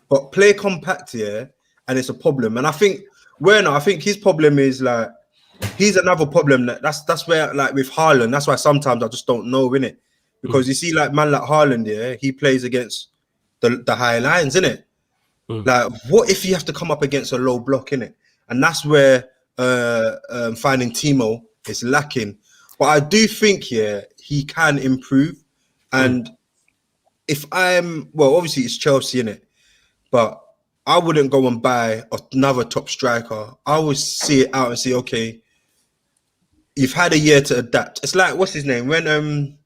[SPEAKER 3] But play compact and it's a problem. And I think Werner, his problem is like he's another problem that's where like with Haaland, that's why sometimes I just don't know, innit? Because you see like man like Haaland, he plays against the high lines, innit? Like what if you have to come up against a low block, innit? And that's where finding Timo is lacking. But I do think he can improve. And if obviously it's Chelsea, innit? But I wouldn't go and buy another top striker. I would see it out and say, okay, you've had a year to adapt. It's like, what's his name? When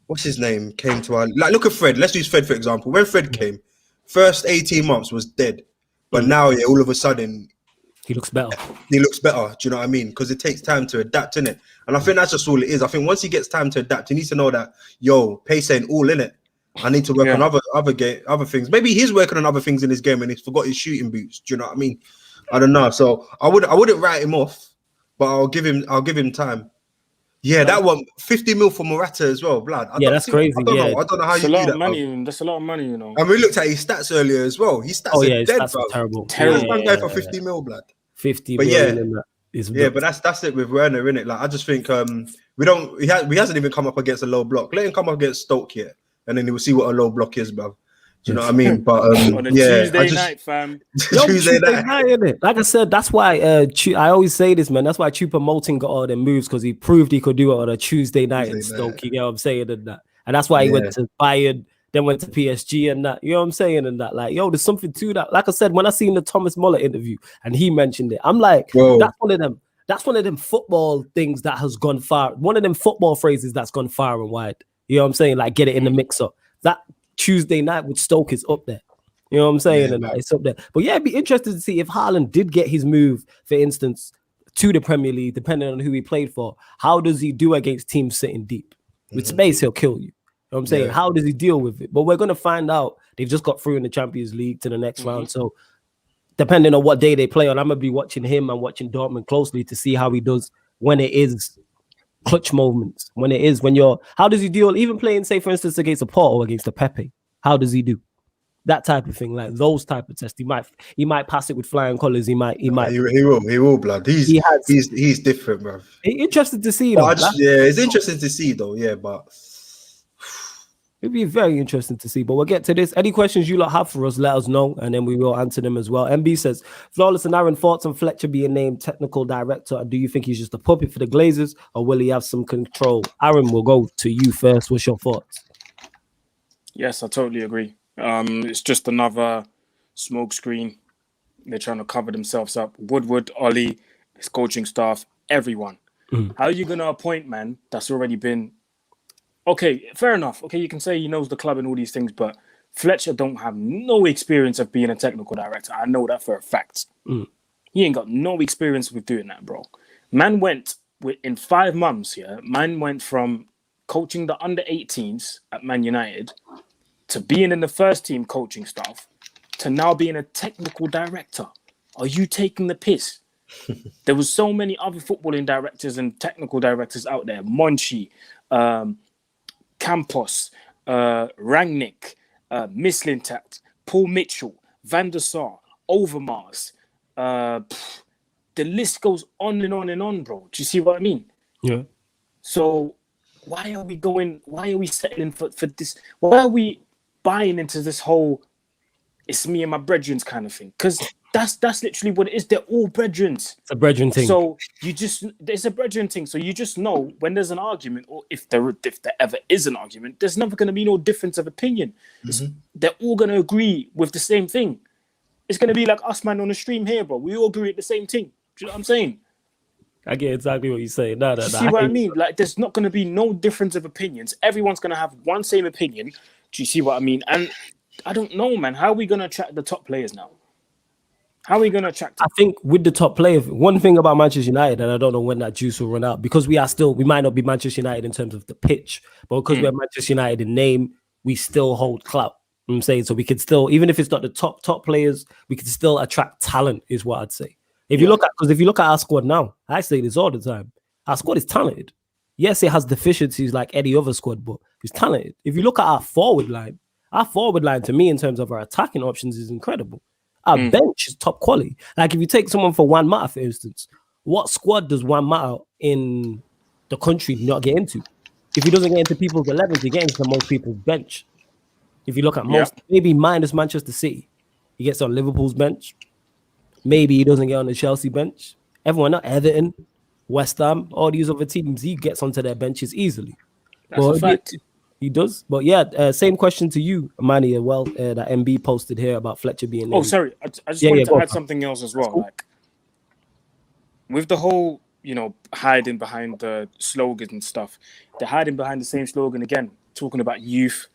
[SPEAKER 3] what's his name came to our like look at Fred. Let's use Fred for example. When Fred came, first 18 months was dead. But now all of a sudden
[SPEAKER 1] he looks better.
[SPEAKER 3] Do you know what I mean? Because it takes time to adapt, innit? And I think that's just all it is. I think once he gets time to adapt, he needs to know that, pace ain't all, innit? I need to work on other things. Maybe he's working on other things in his game and he's forgot his shooting boots. Do you know what I mean? I don't know. So I wouldn't write him off, but I'll give him time. Yeah, that one, 50 mil for Morata as well, blood.
[SPEAKER 1] That's crazy.
[SPEAKER 3] I don't know how you do that.
[SPEAKER 2] That's a lot of money, you know.
[SPEAKER 3] And we looked at his stats earlier as well. His stats are dead, bro.
[SPEAKER 1] Terrible.
[SPEAKER 3] One guy for 50 mil, blood.
[SPEAKER 1] 50 million in that.
[SPEAKER 3] But that's it with Werner, innit? Like, I just think he hasn't even come up against a low block. Let him come up against Stoke here, and then we'll see what a low block is, bro. Do you know what I mean? But
[SPEAKER 2] on a Tuesday night, fam.
[SPEAKER 3] Tuesday night,
[SPEAKER 1] innit? Like I said, that's why I always say this, man. That's why Choupo-Moting got all them moves, because he proved he could do it on a Tuesday night in Stoke. You know what I'm saying? And that's why he went to Bayern, then went to PSG and that. You know what I'm saying? And that, like, yo, there's something to that. Like I said, when I seen the Thomas Muller interview and he mentioned it, I'm like, that's one of them. That's one of them football things that has gone far. One of them football phrases that's gone far and wide. You know what I'm saying? Like, get it in the mix up. That Tuesday night with Stoke is up there. You know what I'm saying? And it's up there. But yeah, it'd be interesting to see if Haaland did get his move, for instance, to the Premier League, depending on who he played for. How does he do against teams sitting deep? With space, he'll kill you. You know what I'm saying? How does he deal with it? But we're going to find out. They've just got through in the Champions League to the next round. So depending on what day they play on, I'm going to be watching him and watching Dortmund closely to see how he does when it is clutch moments. How does he deal, even playing, say, for instance, against a Porto, against a Pepe? How does he do? That type of thing, like those type of tests. He might pass it with flying colours. He
[SPEAKER 3] will, blood. He's different, bro.
[SPEAKER 1] Interesting to see, though.
[SPEAKER 3] It's interesting to see, though. Yeah, but
[SPEAKER 1] it'd be very interesting to see. But we'll get to this. Any questions you lot have for us, let us know, and then we will answer them as well. MB says, Flawless and Aaron, thoughts on Fletcher being named technical director? And do you think he's just a puppet for the Glazers, or will he have some control? Aaron, we'll go to you first. What's your thoughts?
[SPEAKER 2] Yes, I totally agree. It's just another smoke screen. They're trying to cover themselves up. Woodward, Ollie, his coaching staff, everyone. How are you going to appoint man that's already been... Okay, fair enough. Okay, you can say he knows the club and all these things, but Fletcher don't have no experience of being a technical director. I know that for a fact. He ain't got no experience with doing that, bro. Man went, in 5 months, man went from coaching the under-18s at Man United to being in the first team coaching staff to now being a technical director. Are you taking the piss? There was so many other footballing directors and technical directors out there. Monchi, Campos, Rangnick, Mislintat, Paul Mitchell, Van der Sar, Overmars. The list goes on and on and on, bro. Do you see what I mean?
[SPEAKER 1] Yeah.
[SPEAKER 2] So why are we settling for this? Why are we buying into this whole it's me and my brethrens kind of thing? Because that's literally what it is. They're all brethrens.
[SPEAKER 1] It's a brethren thing.
[SPEAKER 2] So it's a brethren thing. So you just know when there's an argument, or if there ever is an argument, there's never going to be no difference of opinion. They're all going to agree with the same thing. It's going to be like us, man, on the stream here, bro. We all agree at the same thing. Do you know what I'm saying?
[SPEAKER 1] I get exactly what you're saying.
[SPEAKER 2] You see what I mean? Like, there's not going to be no difference of opinions. Everyone's going to have one same opinion. Do you see what I mean? And I don't know, man. How are we going to attract the top players now? How are we going to attract them?
[SPEAKER 1] I think with the top players, one thing about Manchester United, and I don't know when that juice will run out, because we might not be Manchester United in terms of the pitch, but because we're Manchester United in name, we still hold clout. You know what I'm saying? So we could still, even if it's not the top players, we could still attract talent, is what I'd say. If you look at our squad now, I say this all the time. Our squad is talented. Yes, it has deficiencies like any other squad, but it's talented. If you look at our forward line to me in terms of our attacking options is incredible. Our bench is top quality. Like if you take someone for Juan Mata, for instance, what squad does Juan Mata in the country not get into? If he doesn't get into people's 11s, he gets into most people's bench. If you look at most, maybe minus Manchester City, he gets on Liverpool's bench. Maybe he doesn't get on the Chelsea bench. Everyone, not Everton, West Ham, all these other teams, he gets onto their benches easily.
[SPEAKER 2] That's a fact.
[SPEAKER 1] He does. But yeah, same question to you, Manny, as well, that MB posted here about Fletcher being named.
[SPEAKER 2] Oh, sorry. I just wanted to add something else as well. Cool. Like, with the whole, hiding behind the slogans and stuff, they're hiding behind the same slogan again, talking about youth.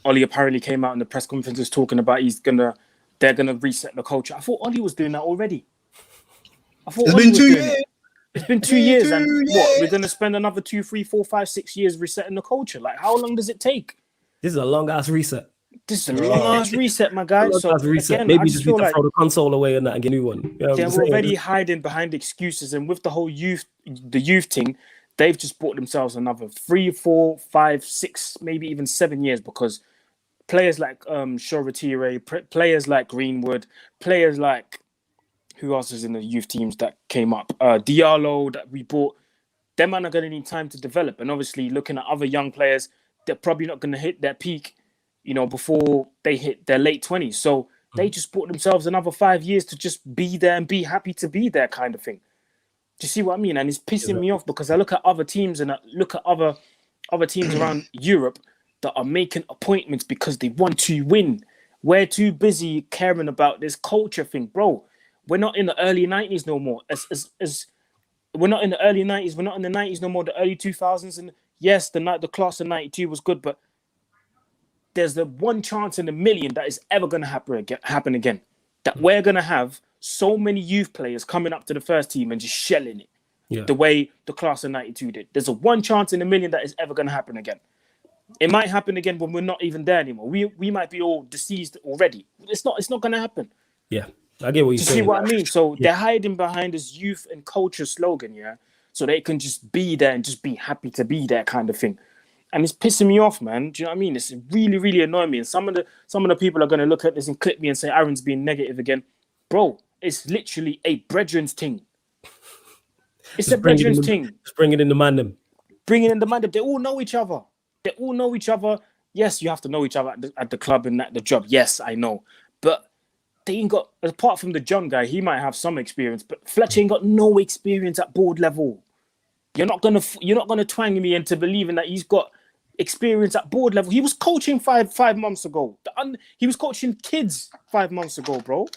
[SPEAKER 2] Ollie apparently came out in the press conferences talking about they're gonna reset the culture. I thought Ollie was doing that already.
[SPEAKER 3] It's been 2 years.
[SPEAKER 2] It's been 2 years, and what? We're gonna spend another 2, 3, 4, 5, 6 years resetting the culture. Like, how long does it take?
[SPEAKER 1] This is a long ass reset.
[SPEAKER 2] This is a long ass reset, my guy. So
[SPEAKER 1] again, maybe just need to throw the console away and that and get a new one.
[SPEAKER 2] They're already hiding behind excuses, and with the whole the youth thing, they've just bought themselves another 3, 4, 5, 6, maybe even 7 years, because players like Shoretire, players like Greenwood, players like, who else is in the youth teams that came up? Diallo that we bought. Them man are going to need time to develop. And obviously, looking at other young players, they're probably not going to hit their peak, before they hit their late 20s. So they just bought themselves another 5 years to just be there and be happy to be there, kind of thing. Do you see what I mean? And it's pissing me off, because I look at other teams and I look at other teams around Europe that are making appointments because they want to win. We're too busy caring about this culture thing, bro. We're not in the early 90s no more. We're not in the early 90s. We're not in the 90s no more. The early 2000s. And yes, the class of 92 was good, but there's the one chance in a million that is ever going to happen again. That we're going to have so many youth players coming up to the first team and just shelling it the way the class of 92 did. There's a one chance in a million that is ever going to happen again. It might happen again when we're not even there anymore. We might be all deceased already. It's not going to happen.
[SPEAKER 1] Yeah. I get what you're saying.
[SPEAKER 2] You see what I mean? So they're hiding behind this youth and culture slogan, so they can just be there and just be happy to be there, kind of thing. And it's pissing me off, man. Do you know what I mean? It's really, really annoying me. And some of the people are going to look at this and clip me and say Aaron's being negative again. Bro, it's literally a brethren's thing. It's just a brethren's thing.
[SPEAKER 1] Just bringing in the man.
[SPEAKER 2] They all know each other. Yes, you have to know each other at the club and at the job. Yes, I know. But they ain't got, apart from the John guy, he might have some experience, but Fletcher ain't got no experience at board level. You're not gonna twang me into believing that he's got experience at board level. He was coaching five months ago. He was coaching kids 5 months ago, bro.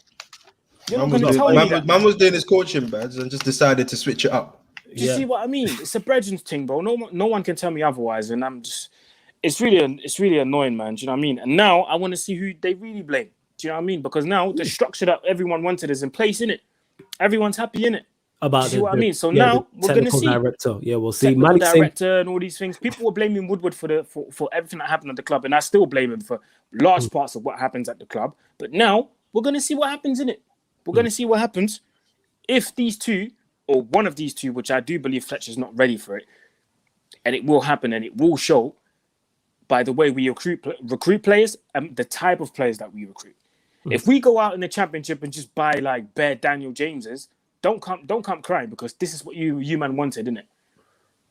[SPEAKER 2] You're not gonna tell me that.
[SPEAKER 3] Man was doing his coaching badge and just decided to switch it up.
[SPEAKER 2] Do you see what I mean? It's a Bredgen's thing, bro. No one can tell me otherwise, and it's really annoying, man. Do you know what I mean? And now I want to see who they really blame. Do you know what I mean? Because now the structure that everyone wanted is in place, innit? Everyone's happy in it.
[SPEAKER 1] About
[SPEAKER 2] see what I mean? So now we're gonna see
[SPEAKER 1] director. Yeah, we'll see.
[SPEAKER 2] Technical director and all these things. People were blaming Woodward for everything that happened at the club, and I still blame him for large parts of what happens at the club. But now we're gonna see what happens in it. We're gonna see what happens if these two, or one of these two, which I do believe Fletcher's not ready for it, and it will happen, and it will show by the way we recruit players and the type of players that we recruit. If we go out in the championship and just buy like bare Daniel Jameses, don't come crying, because this is what you man wanted, isn't it?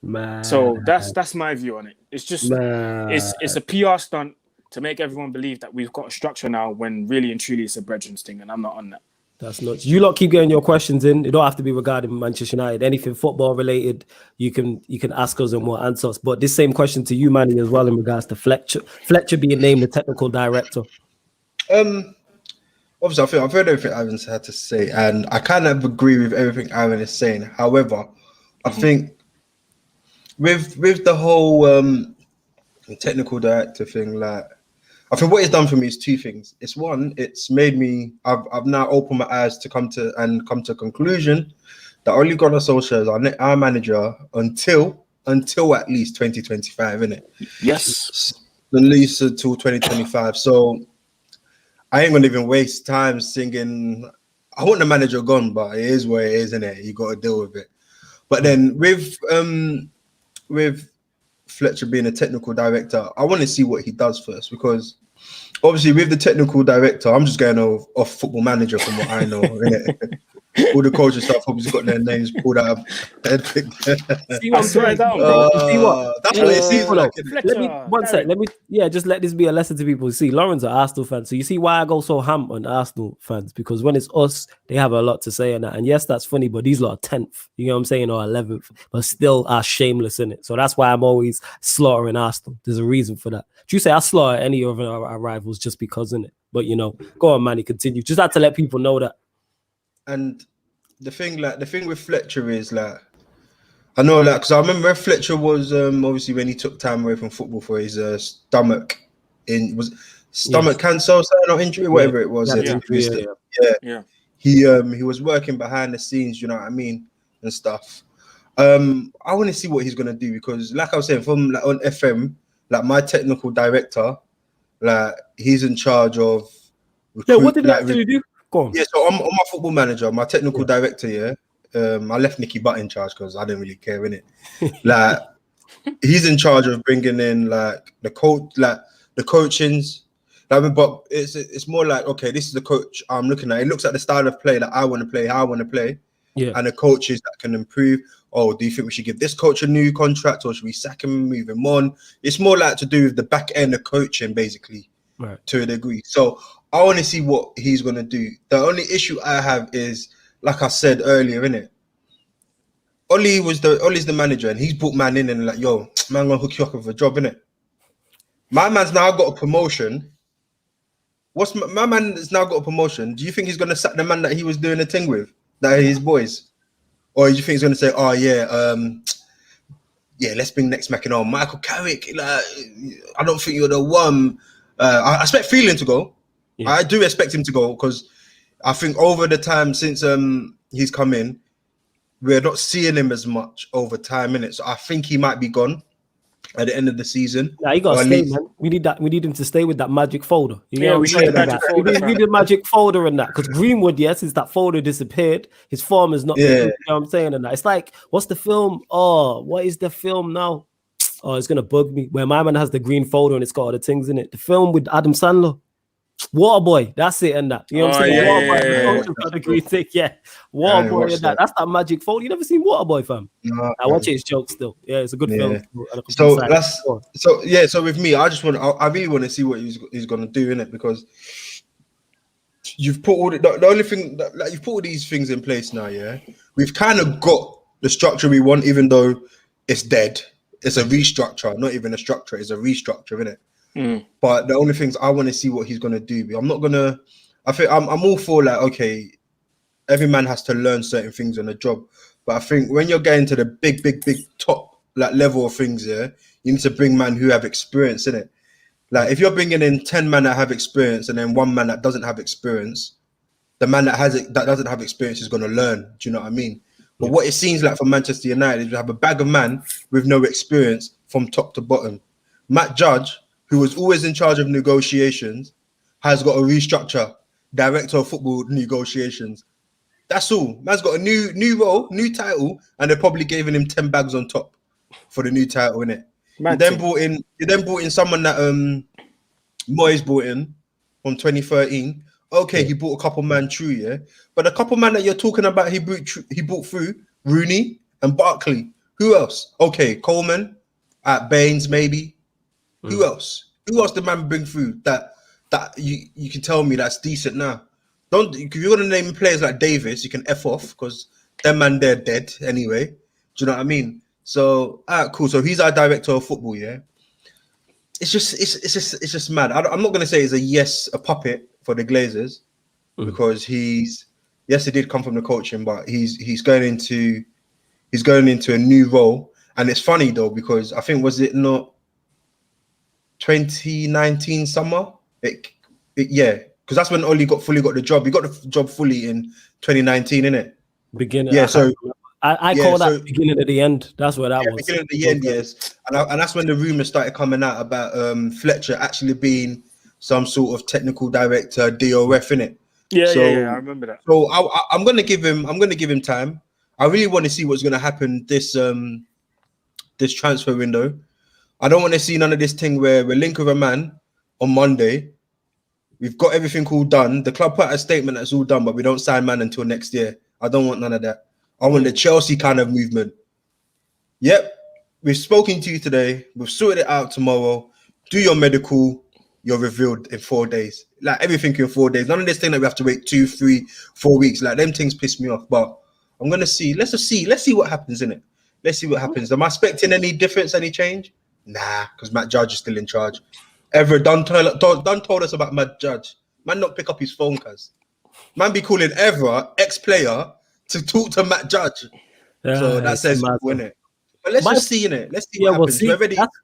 [SPEAKER 1] Man.
[SPEAKER 2] So that's my view on it. It's just it's a PR stunt to make everyone believe that we've got a structure now, when really and truly it's a Bredgen's thing, and I'm not on that.
[SPEAKER 1] That's nuts. You lot keep getting your questions in. It don't have to be regarding Manchester United. Anything football related, you can ask us and we'll answer us. But this same question to you, Manny, as well, in regards to Fletcher being named the technical director.
[SPEAKER 3] Obviously, I think I've heard everything Ivan's had to say, and I kind of agree with everything Ivan is saying. However, I think with the whole technical director thing, like, I think what it's done for me is two things. It's one, it's made me. I've now opened my eyes to come to a conclusion that Ole Gunnar Solskjaer is our manager until at least 2025, isn't it?
[SPEAKER 2] Yes,
[SPEAKER 3] at least until 2025. So I ain't gonna even waste time singing. I want the manager gone, but it is what it is, isn't it? You got to deal with it. But then with Fletcher being a technical director, I want to see what he does first, because obviously with the technical director, I'm just going off Football Manager from what I know. Innit? All the coaches stuff obviously got their names pulled out of head.
[SPEAKER 2] See what I'm trying down, bro.
[SPEAKER 1] See what?
[SPEAKER 3] That's what it seems like.
[SPEAKER 1] Just let this be a lesson to people. See, Lauren's an Arsenal fan, so you see why I go so ham on Arsenal fans, because when it's us, they have a lot to say on that. And yes, that's funny, but these lot are 10th, you know what I'm saying, or 11th, but still are shameless in it. So that's why I'm always slaughtering Arsenal. There's a reason for that. Do you say I slaughter any of our rivals just because in it? But go on, Manny, continue. Just had to let people know that.
[SPEAKER 3] And the thing with Fletcher is like, I know that because I remember Fletcher was obviously when he took time away from football for his stomach cancer or injury, whatever it was. He was working behind the scenes, you know what I mean, and stuff. I want to see what he's gonna do, because like I was saying, from on FM, like my technical director, like he's in charge of.
[SPEAKER 1] What did he actually do?
[SPEAKER 3] Yeah, so I'm my Football Manager, my technical director. I left Nicky Butt in charge because I didn't really care, innit? Like, he's in charge of bringing in like the coach, like the coachings. Like, but it's more like, okay, this is the coach I'm looking at. It looks at the style of play that I want to play, how I want to play, and the coaches that can improve. Oh, do you think we should give this coach a new contract, or should we sack him, move him on? It's more like to do with the back end of coaching, basically, to a degree. So I want to see what he's going to do. The only issue I have is, like I said earlier, innit? Ollie's the manager, and he's brought man in and like, yo, man, gonna hook you up with a job, innit? My man's now got a promotion. My man has now got a promotion. Do you think he's gonna sack the man that he was doing a thing with, that his boys, or do you think he's gonna say, oh yeah, let's bring next Mackin on Michael Carrick? Like, I don't think you're the one. I expect Phelan to go. Yeah. I do expect him to go because I think over the time since he's come in, we're not seeing him as much over time, innit? So I think he might be gone at the end of the season.
[SPEAKER 1] Nah, he got to stay, man. We need that. We need him to stay with that magic folder.
[SPEAKER 2] We need
[SPEAKER 1] a magic folder in that, because Greenwood, since that folder disappeared, his form is not. You know what I'm saying? And that it's like, what's the film? Oh, what is the film now? Oh, it's gonna bug me. Where my man has the green folder and it's got all the things in it. The film with Adam Sandler. Waterboy, that's it, and that. You know what I'm saying? Waterboy, the green thing, Waterboy, and that. That's that magic folder. You never seen Waterboy, fam? No, I watch it. It's joke still. Yeah, it's a good film.
[SPEAKER 3] So with me, I really want to see what he's gonna do in it, because you've put all the only thing that, like, you've put all these things in place now. Yeah, we've kind of got the structure we want, even though it's dead. It's a restructure, not even a structure. It's a restructure, isn't it? But the only things I want to see what he's gonna do. I think I'm all for, like, okay, every man has to learn certain things on the job. But I think when you're getting to the big top like level of things, you need to bring men who have experience in it. Like, if you're bringing in 10 men that have experience and then one man that doesn't have experience, the man that doesn't have experience is gonna learn. Do you know what I mean? But what it seems like for Manchester United is we have a bag of man with no experience from top to bottom. Matt Judge, who was always in charge of negotiations, has got a restructure, director of football negotiations. That's all. Man's got a new role, new title, and they're probably giving him 10 bags on top for the new title, innit? You then brought in someone that Moyes brought in from 2013. Okay, he brought a couple man through, but a couple man that you're talking about, he brought through Rooney and Barkley. Who else? Okay, Coleman at Baines, maybe. Who else? Who else did man bring through that you can tell me that's decent now? If you're gonna name players like Davis, you can F off, because them man, they're dead anyway. Do you know what I mean? So cool. So he's our director of football, It's just mad. I'm not gonna say it's a puppet for the Glazers, because he did come from the coaching, but he's going into a new role. And it's funny though, because I think, was it not 2019 summer? Because that's when Oli fully got the job. He got the job fully in 2019, innit?
[SPEAKER 1] Beginning. Yeah, so I call that beginning of the end. That's what that was.
[SPEAKER 3] Beginning of the end, yes. And that's when the rumors started coming out about Fletcher actually being some sort of technical director, DOF, innit?
[SPEAKER 2] Yeah, I remember that.
[SPEAKER 3] So I'm gonna give him time. I really want to see what's gonna happen this transfer window. I don't want to see none of this thing where we're linked with a man on Monday. We've got everything all done. The club put out a statement that's all done, but we don't sign man until next year. I don't want none of that. I want the Chelsea kind of movement. Yep, we've spoken to you today. We've sorted it out tomorrow. Do your medical. You're revealed in 4 days. Like, everything in 4 days. None of this thing that we have to wait 2, 3, 4 weeks. Like, them things piss me off. But I'm gonna see. Let's see what happens, innit? Let's see what happens. Am I expecting any difference, any change? Nah, because Matt Judge is still in charge. Done told us about Matt Judge. Man not pick up his phone, cuz. Man be calling Evra, ex-player, to talk to Matt Judge. So that says, innit? But let's just see, innit? Let's see what happens.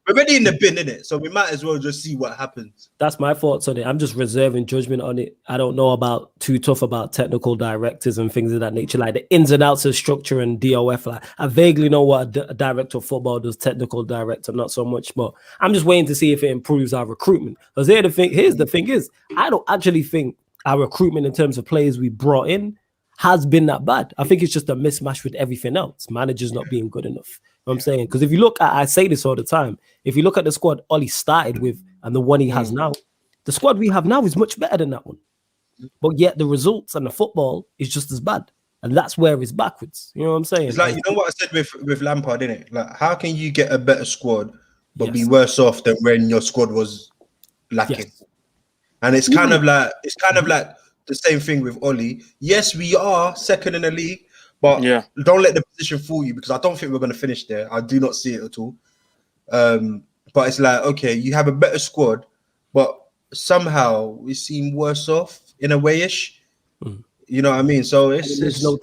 [SPEAKER 3] We're ready in the bin, innit? So we might as well just see what happens.
[SPEAKER 1] That's my thoughts on it. I'm just reserving judgment on it. I don't know too tough about technical directors and things of that nature, like the ins and outs of structure and DOF. Like, I vaguely know what a director of football does, technical director, not so much. But I'm just waiting to see if it improves our recruitment. Because here's the thing is, I don't actually think our recruitment in terms of players we brought in has been that bad. I think it's just a mismatch with everything else. Managers not being good enough. You know what I'm saying? Because if you look at, I say this all the time, if you look at the squad Ollie started with and the one he has now, the squad we have now is much better than that one. But yet the results and the football is just as bad. And that's where it's backwards. You know what I'm saying?
[SPEAKER 3] It's like, you know what I said with Lampard, innit? Like, how can you get a better squad but be worse off than when your squad was lacking? Yes. And it's kind of like the same thing with Ollie. Yes, we are second in the league, but don't let the position fool you, because I don't think we're going to finish there. I do not see it at all. But it's like, okay, you have a better squad, but somehow we seem worse off in a way-ish. You know what I mean? So it makes no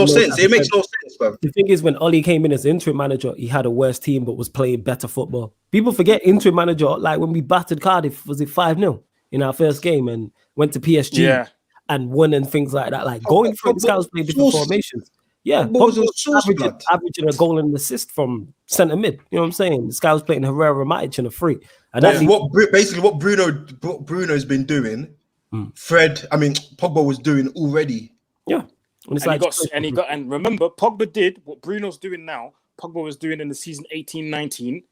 [SPEAKER 3] sense. It makes no sense, bro.
[SPEAKER 1] The thing is, when Ollie came in as interim manager, he had a worse team but was playing better football. People forget interim manager, like when we battered Cardiff, was it 5-0 in our first game and went to PSG and won and things like that. Like going through the scouts playing different formations. Yeah, averaging a goal and an assist from centre mid. You know what I'm saying? The scouts playing Herrera, Matic, and a free. And
[SPEAKER 3] that's what Bruno's been doing. Pogba was doing already.
[SPEAKER 1] Yeah,
[SPEAKER 2] and remember, Pogba did what Bruno's doing now. Pogba was doing in the season 18-19,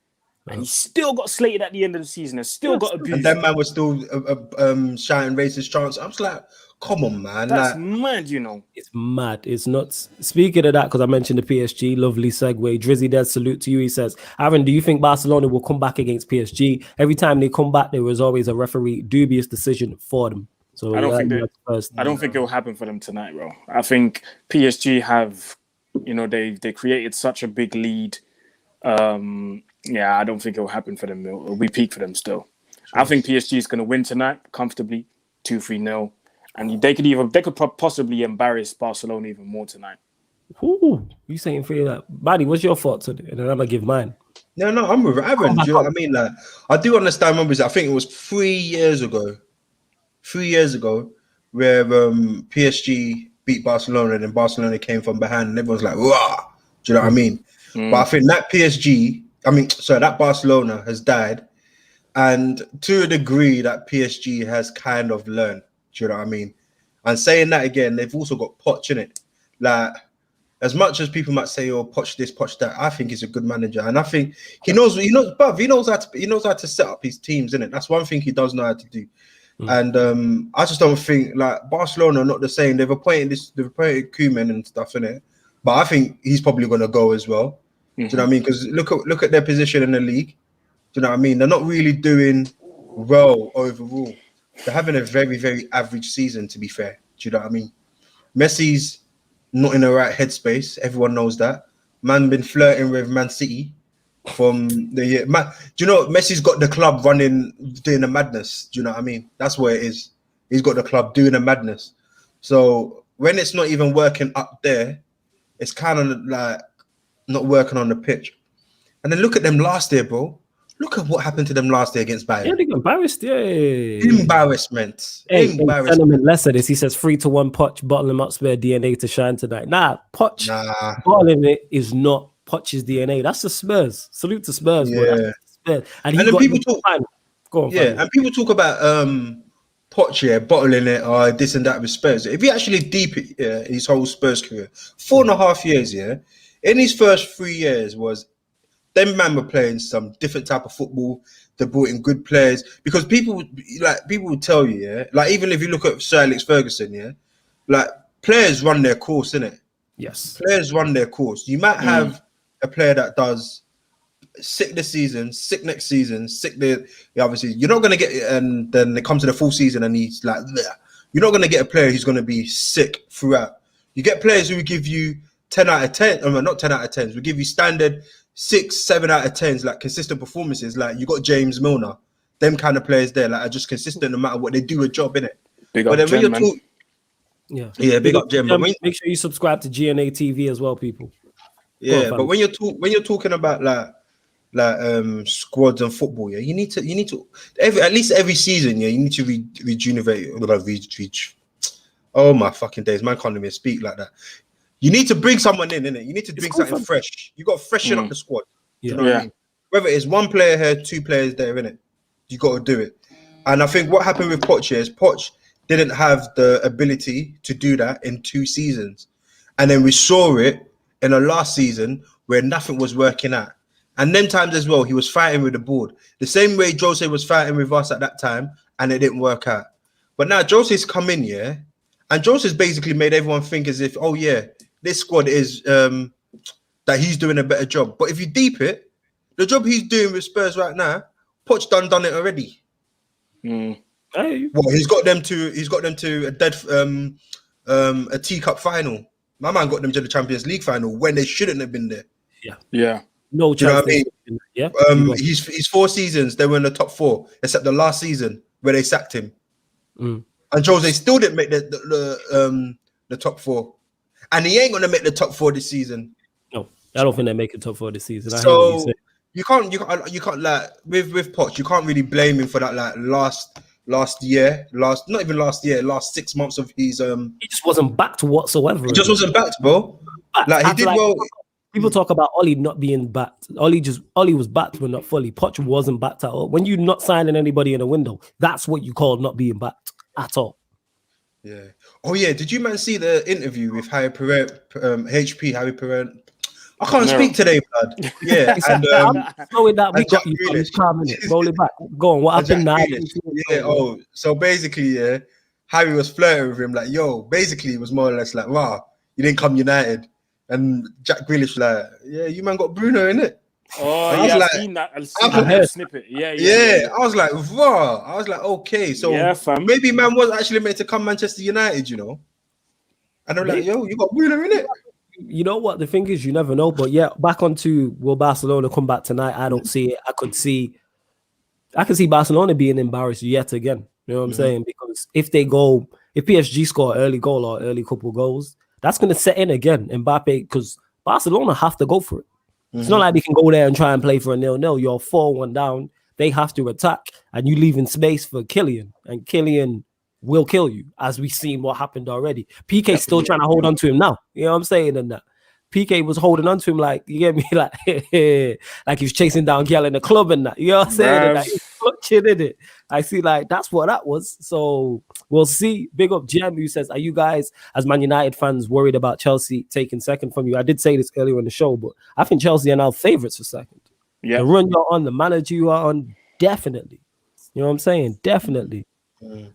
[SPEAKER 2] and he still got slated at the end of the season and still got abused.
[SPEAKER 3] And that man was still shouting racist chants. I was like, come on, man.
[SPEAKER 2] That's mad, you know.
[SPEAKER 1] It's mad. It's nuts. Speaking of that, because I mentioned the PSG, lovely segue. Drizzy Dead, salute to you. He says, Aaron, do you think Barcelona will come back against PSG? Every time they come back, there was always a referee dubious decision for them. So
[SPEAKER 2] I don't think it will happen for them tonight, bro. I think PSG have, they created such a big lead. I don't think it will happen for them. It'll be peak for them still. Sure. I think PSG is going to win tonight comfortably, 2-3-0. And they could possibly embarrass Barcelona even more tonight.
[SPEAKER 1] Ooh, you saying for that? Buddy, what's your thoughts on it? And then I'm gonna give mine.
[SPEAKER 3] No, I'm with Aaron. Do you know what I mean? Like, I do understand numbers. I think it was 3 years ago, where PSG beat Barcelona, and then Barcelona came from behind, and everyone's like, "Wow!" Do you know what I mean? But I think that Barcelona has died, and to a degree, that PSG has kind of learned. Do you know what I mean? And saying that again, they've also got Poch in it. Like, as much as people might say, "Oh, Poch this, Poch that," I think he's a good manager, and I think he knows how to set up his teams, innit? That's one thing he does know how to do. And I just don't think like Barcelona are not the same. They've appointed Koeman and stuff, innit? But I think he's probably going to go as well. Do you know what I mean? Because look at their position in the league. Do you know what I mean? They're not really doing well overall. They're having a very, very average season, to be fair. Do you know what I mean? Messi's not in the right headspace. Everyone knows that. Man been flirting with Man City from the year. Man, do you know Messi's got the club running, doing a madness? Do you know what I mean? That's where it is. He's got the club doing a madness. So when it's not even working up there, it's kind of like not working on the pitch. And then look at them last year, bro. Look at what happened to them last year against Bayern.
[SPEAKER 1] Yeah, they got embarrassed. Yeah.
[SPEAKER 3] Embarrassment.
[SPEAKER 1] Embarrassment. Less of this. He says 3-1 Poch, bottle him up, spare DNA to shine tonight. Poch bottling it is not Poch's DNA. That's the Spurs. Salute to Spurs.
[SPEAKER 3] Yeah.
[SPEAKER 1] Bro. Spurs. And then
[SPEAKER 3] people talk. And people talk about Poch bottling it or this and that with Spurs. If you actually deep his whole Spurs career, 4.5 years, in his first 3 years was. Them man were playing some different type of football. They brought in good players because people would tell you, like even if you look at Sir Alex Ferguson, like players run their course, innit?
[SPEAKER 1] Yes,
[SPEAKER 3] players run their course. You might have a player that does sick this season, sick next season, obviously you're not gonna get, and then it comes to the full season and he's like, bleh. You're not gonna get a player who's gonna be sick throughout. You get players who will give you 10 out of 10, not 10 out of 10s. We give you standard 6, 7 out of 10s, like consistent performances. Like you got James Milner, them kind of players there, like are just consistent no matter what they do a job in it.
[SPEAKER 2] Big up, Jem, man.
[SPEAKER 3] Big up, Jem.
[SPEAKER 1] Make sure you subscribe to GNA TV as well, people.
[SPEAKER 3] Yeah, but when you're talking about like squads and football, you need to at least every season, you need to rejuvenate. Oh my fucking days, man can't even speak like that. You need to bring someone in, innit? You need to bring something fresh. You got to freshen up the squad. You know what I mean? Whether it's one player here, 2 players there, innit? You got to do it. And I think what happened with Poch is Poch didn't have the ability to do that in 2 seasons. And then we saw it in the last season where nothing was working out. And then times as well, he was fighting with the board. The same way Jose was fighting with us at that time, and it didn't work out. But now Jose's come in, yeah, and Jose's basically made everyone think as if, oh yeah, this squad is that he's doing a better job. But if you deep it, the job he's doing with Spurs right now, Poch done it already.
[SPEAKER 2] Hey.
[SPEAKER 3] Well, he's got them to a teacup final. My man got them to the Champions League final when they shouldn't have been there.
[SPEAKER 2] Yeah.
[SPEAKER 1] No chance.
[SPEAKER 3] Do you know what I mean?
[SPEAKER 1] Yeah.
[SPEAKER 3] He's 4 seasons they were in the top 4, except the last season where they sacked him. And Jose still didn't make the top 4, and he ain't gonna make the top 4 this season.
[SPEAKER 1] No, I don't think they're making top 4 this season.
[SPEAKER 3] So you can't like with Poch, you can't really blame him for that. Like last 6 months of his
[SPEAKER 1] he just wasn't backed whatsoever.
[SPEAKER 3] He just wasn't backed, bro. Like he did well.
[SPEAKER 1] People talk about Ollie not being backed. Ollie was backed, but not fully. Poch wasn't backed at all. When you're not signing anybody in a window, that's what you call not being backed at all.
[SPEAKER 3] Yeah. Oh yeah. Did you man see the interview with Harry Perrin? I can't speak today, blood. Yeah. And
[SPEAKER 1] knowing that we got you from this car minute. Roll it back. Go on. What happened now?
[SPEAKER 3] Yeah. Oh, so basically, yeah, Harry was flirting with him, like, yo. Basically, it was more or less like, wow, you didn't come United. And Jack Grealish like, yeah, you man got Bruno in it.
[SPEAKER 2] Oh, yeah, I've seen that. I've seen that snippet. Yeah.
[SPEAKER 3] I was like, wow. I was like, okay, so maybe man was actually meant to come Manchester United, you know. And I'm like, yo, you got Bruno in it.
[SPEAKER 1] You know what? The thing is, you never know. But yeah, back onto will Barcelona come back tonight? I don't see it. I can see Barcelona being embarrassed yet again. You know what I'm saying? Because if PSG score early goal or early couple goals, that's going to set in again. Mbappe, because Barcelona have to go for it. It's not like they can go there and try and play for a 0-0. You're 4-1 down. They have to attack, and you leave in space for Kylian, and Kylian will kill you, as we've seen what happened already. PK's still trying to hold on to him now. You know what I'm saying? And that PK was holding on to him like, you get me, like like he was chasing down Gal in the club and that. You know what I'm saying? And like, he's clutching in it. I see, like, that's what that was. So we'll see. Big up Jem, who says, are you guys, as Man United fans, worried about Chelsea taking second from you? I did say this earlier in the show, but I think Chelsea are now favourites for second. Yeah. The run you're on, the manager you are on, definitely. You know what I'm saying? Definitely.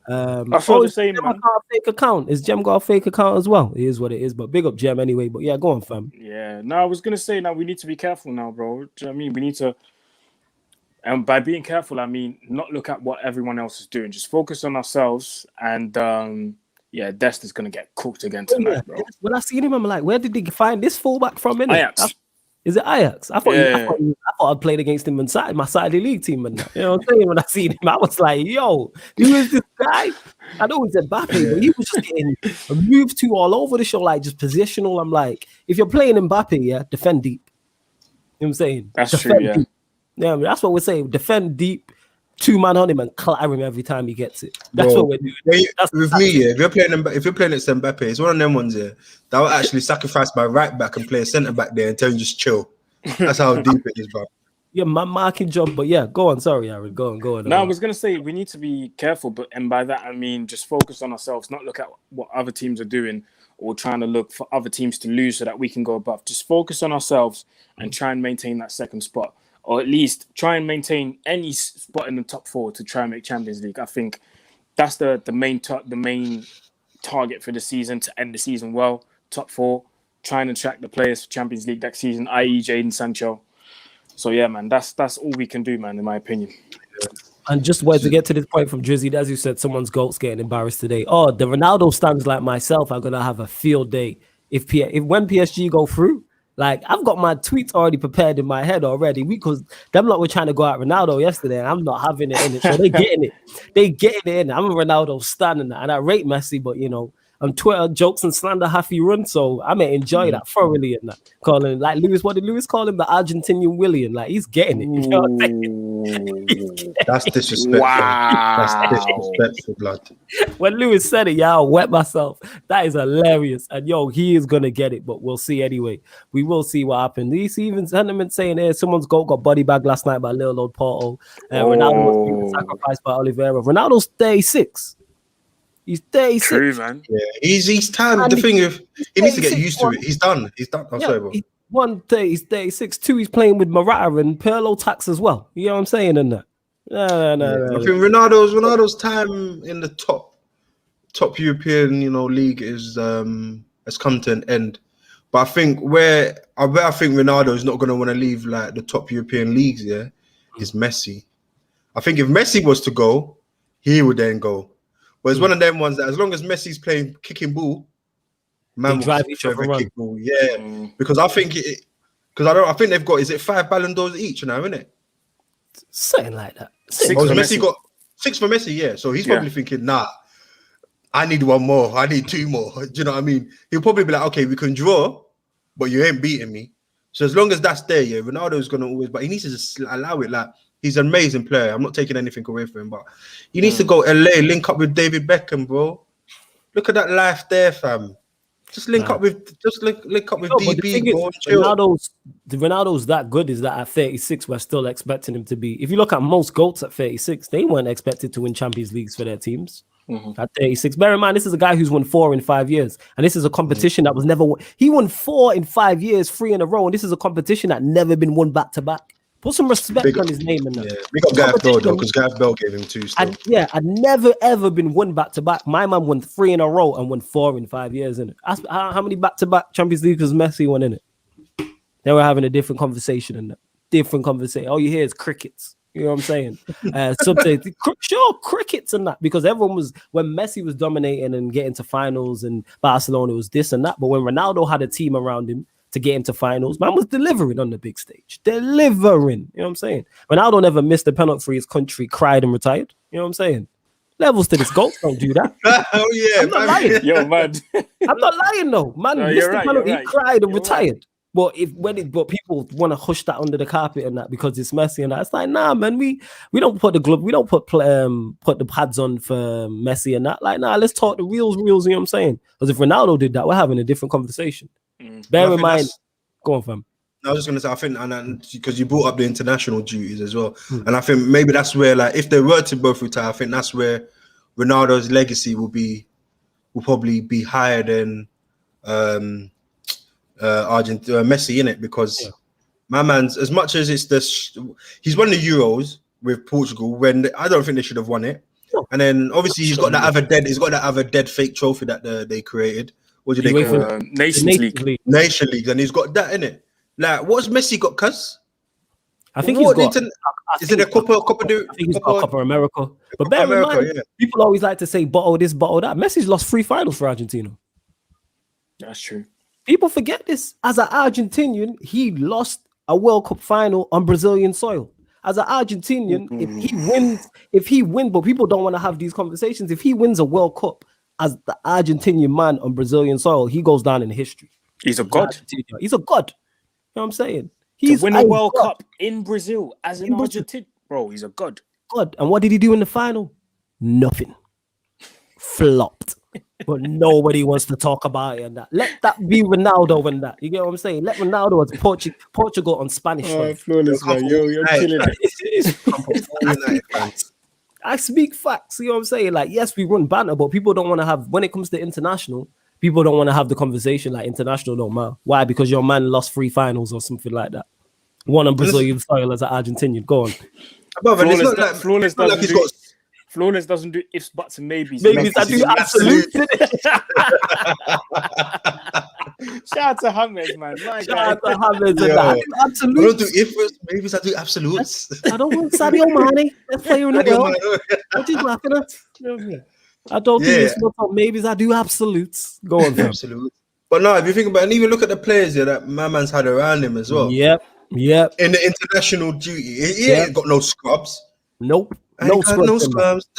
[SPEAKER 2] I feel the same, man.
[SPEAKER 1] Fake account. Is Jem got a fake account as well? It is what it is, but big up Jem anyway. But yeah, go on, fam.
[SPEAKER 2] Yeah, no, I was gonna say now we need to be careful now, bro. Do you know what I mean? We need to, and by being careful, I mean not look at what everyone else is doing. Just focus on ourselves. And Dest is gonna get cooked again tonight, bro.
[SPEAKER 1] When I seen him, I'm like, where did they find this fullback from?
[SPEAKER 2] Ajax.
[SPEAKER 1] Is it Ajax? I thought I'd played against him inside my Saturday league team. And you know what I'm saying? When I seen him, I was like, yo, who is this guy? I know he's Mbappe, but he was just getting moved to all over the show, like just positional. I'm like, if you're playing Mbappe, yeah, defend deep. You know what I'm saying?
[SPEAKER 2] That's true, yeah.
[SPEAKER 1] Deep. Yeah, I mean, that's what we're saying. Defend deep, 2-man on him and clatter him every time he gets it. That's what we're doing.
[SPEAKER 3] With me, yeah, if you're playing against Mbappe, it's one of them ones here that will actually sacrifice my right back and play a centre back there and tell you just chill. That's how deep it is, bro.
[SPEAKER 1] Yeah, my marking job, but yeah, go on. Sorry, Aaron, go on.
[SPEAKER 2] No, I was gonna say we need to be careful, and by that I mean just focus on ourselves, not look at what other teams are doing or trying to look for other teams to lose so that we can go above. Just focus on ourselves and try and maintain that second spot, or at least try and maintain any spot in the top 4 to try and make Champions League. I think that's the main target for the season, to end the season well, top 4, try and attract the players for Champions League next season, i.e. Jadon Sancho. So yeah, man, that's all we can do, man, in my opinion.
[SPEAKER 1] And just to get to this point from Drizzy, as you said, someone's goat's getting embarrassed today. Oh, the Ronaldo stands like myself are gonna have a field day if when PSG go through. Like, I've got my tweets already prepared in my head already because them lot were trying to go at Ronaldo yesterday and I'm not having it in it. So they're getting it. They getting it in. I'm a Ronaldo stan and I rate Messi, but you know, on Twitter, jokes and slander half you run, so I may enjoy that thoroughly and that. Calling like Lewis, what did Lewis call him? The Argentinian William. Like, he's getting it. You know what I'm
[SPEAKER 3] saying? That's disrespectful. Wow. That's disrespectful, blood.
[SPEAKER 1] When Lewis said it, yeah, I wet myself. That is hilarious. And yo, he is gonna get it, but we'll see anyway. We will see what happens. These even sentiment saying here, someone's got body bag last night by little old Porto. Ronaldo was being sacrificed by Oliveira. Ronaldo's 36. He's 36.
[SPEAKER 2] True, man.
[SPEAKER 3] Yeah, he's time.
[SPEAKER 1] And
[SPEAKER 3] The thing is, he needs to get
[SPEAKER 1] 36
[SPEAKER 3] used to it. He's done. I'm sorry, bro.
[SPEAKER 1] He's 36. Two, he's playing with Morata and Pirlo tax as well. You know what I'm saying? In that. No.
[SPEAKER 3] I think Ronaldo's time in the top European, league has come to an end. But I think I think Ronaldo is not going to want to leave like the top European leagues. Yeah, is Messi. I think if Messi was to go, he would then go. But it's one of them ones that as long as Messi's playing kicking ball, man will
[SPEAKER 1] drive each other
[SPEAKER 3] kick ball. Yeah, because I think I think they've got 5 Ballon d'Ors each now, isn't it?
[SPEAKER 1] Something like that.
[SPEAKER 3] Messi got 6 for Messi, yeah. So he's probably thinking, nah, I need 1 more. I need 2 more. Do you know what I mean? He'll probably be like, okay, we can draw, but you ain't beating me. So as long as that's there, yeah, Ronaldo's gonna always, but he needs to just allow it. Like, he's an amazing player. I'm not taking anything away from him, but he needs to go LA, link up with David Beckham, bro. Look at that life there, fam. Just link up with DB, bro.
[SPEAKER 1] Ronaldo's that good is that at 36 we're still expecting him to be. If you look at most GOATs at 36, they weren't expected to win Champions Leagues for their teams. At 36, bear in mind this is a guy who's won 4 in 5 years, and this is a competition that was never won. He won 4 in 5 years, 3 in a row, and this is a competition that never been won back to back. Put some respect on his name in there.
[SPEAKER 3] Yeah, we got Gareth Bale though, because Gareth Bale gave him 2.
[SPEAKER 1] I'd never ever been won back to back. My man won 3 in a row and won 4 in 5 years. In it, how many back to back Champions League has Messi won in it? They were having a different conversation in that. Different conversation. All you hear is crickets. You know what I'm saying? Sure, crickets and that, because everyone was, when Messi was dominating and getting to finals and Barcelona, was this and that. But when Ronaldo had a team around him to get him to finals, man was delivering on the big stage. Delivering. You know what I'm saying? Ronaldo never missed a penalty for his country, cried and retired. You know what I'm saying? Levels to this goal, don't do that.
[SPEAKER 3] Oh yeah,
[SPEAKER 1] I'm not lying.
[SPEAKER 2] Yo, man.
[SPEAKER 1] I'm not lying though. Man missed the penalty, he cried and retired. But but people want to hush that under the carpet and that because it's Messi and that. It's like, nah, man, we don't put the glove, we don't put the pads on for Messi and that. Like, nah, let's talk the reals. You know what I'm saying? Because if Ronaldo did that, we're having a different conversation. Bear in mind, go on, fam.
[SPEAKER 3] I was just gonna say, I think, and because you brought up the international duties as well, and I think maybe that's where, like, if they were to both retire, I think that's where Ronaldo's legacy will probably be higher than Argentina, Messi, in it, because my man's, as much as it's he's won the Euros with Portugal when I don't think they should have won it, and then obviously he's got that other dead fake trophy that they created. What did they call it?
[SPEAKER 2] Nations League.
[SPEAKER 3] Nation League, and he's got that in it. Like, what's Messi got? Cuz
[SPEAKER 1] I think he's got.
[SPEAKER 3] Is it a Copa?
[SPEAKER 1] I think he's got Copa America. But bear in mind, people always like to say bottle this, bottle that. Messi's lost 3 finals for Argentina.
[SPEAKER 2] That's true. People
[SPEAKER 1] forget this. As an Argentinian, he lost a World Cup final on Brazilian soil. As an Argentinian, if he wins, but people don't want to have these conversations. If he wins a World Cup as the Argentinian man on Brazilian soil, he goes down in history.
[SPEAKER 2] He's a god.
[SPEAKER 1] He's a god. You know what I'm saying?
[SPEAKER 2] He's win a World Cup in Brazil as an Argentinian. Bro, he's a god.
[SPEAKER 1] God. And what did he do in the final? Nothing. Flopped. But nobody wants to talk about it and that. Let that be Ronaldo and that. You get what I'm saying? Let Ronaldo as Portugal on Spanish.
[SPEAKER 2] Oh, flawless, man. You're killing
[SPEAKER 1] it. I speak facts. You know what I'm saying? Like, yes, we run banter, but people don't want to have, when it comes to international, people don't want to have the conversation like international don't matter. Why? Because your man lost 3 finals or something like that. One on Brazilian soil as an Argentinian. Go on.
[SPEAKER 2] Flawless doesn't do ifs, buts, and maybes.
[SPEAKER 1] Maybes that do absolutes.
[SPEAKER 2] Shout out to Hammers, man.
[SPEAKER 1] Shout out to Hammers and that. Absolutes.
[SPEAKER 3] I don't do ifs, maybes. I do absolutes.
[SPEAKER 1] I don't want Sadio Mane. Let's play in the world. What are you laughing at? You know what I mean? I don't do this. Maybes. I do absolutes. Go on,
[SPEAKER 3] absolutes. But no, if you think about it, and even look at the players that my man's had around him as well.
[SPEAKER 1] Yep.
[SPEAKER 3] In the international duty, he ain't got no scrubs.
[SPEAKER 1] Nope.
[SPEAKER 3] No scrubs.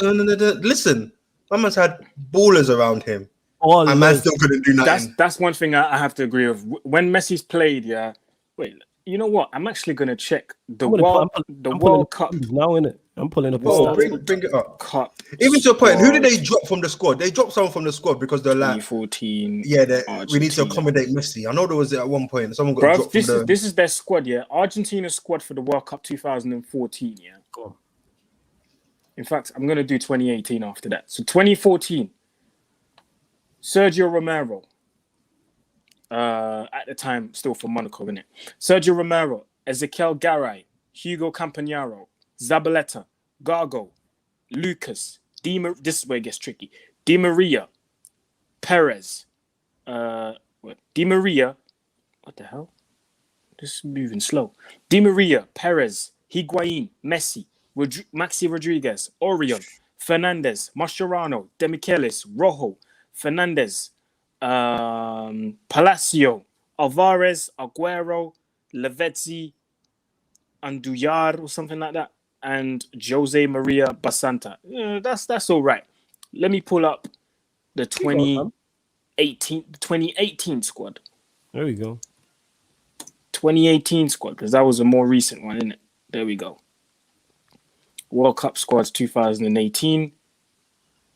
[SPEAKER 3] Listen, my man's had ballers around him. And man still couldn't do nothing.
[SPEAKER 2] That's one thing I have to agree with. When Messi's played, wait, you know what? I'm actually gonna check the World Cup
[SPEAKER 1] now, innit? I'm pulling up.
[SPEAKER 3] Bring it up. Cup. Even to a point, who did they drop from the squad? They dropped someone from the squad because they're like
[SPEAKER 2] 2014.
[SPEAKER 3] Yeah, we need to accommodate Messi. I know there was at one point someone got dropped.
[SPEAKER 2] This is their squad, Argentina's squad for the World Cup 2014. Go on. In fact, I'm gonna do 2018 after that. So 2014, Sergio Romero. At the time, still for Monaco, innit? Sergio Romero, Ezequiel Garay, Hugo Campagnaro, Zabaleta, Gargo, Lucas, this is where it gets tricky. Di Maria, Perez, Di Maria, what the hell? This is moving slow. Di Maria, Perez, Higuain, Messi, Maxi Rodriguez, Orion, Fernandez, Mascherano, Demichelis, Rojo, Fernandez, Palacio, Alvarez, Aguero, Lavezzi, Anduyar or something like that, and Jose Maria Basanta. That's all right. Let me pull up the 2018 squad.
[SPEAKER 1] There we go.
[SPEAKER 2] 2018 squad, because that was a more recent one, isn't it? There we go. World Cup squads 2018.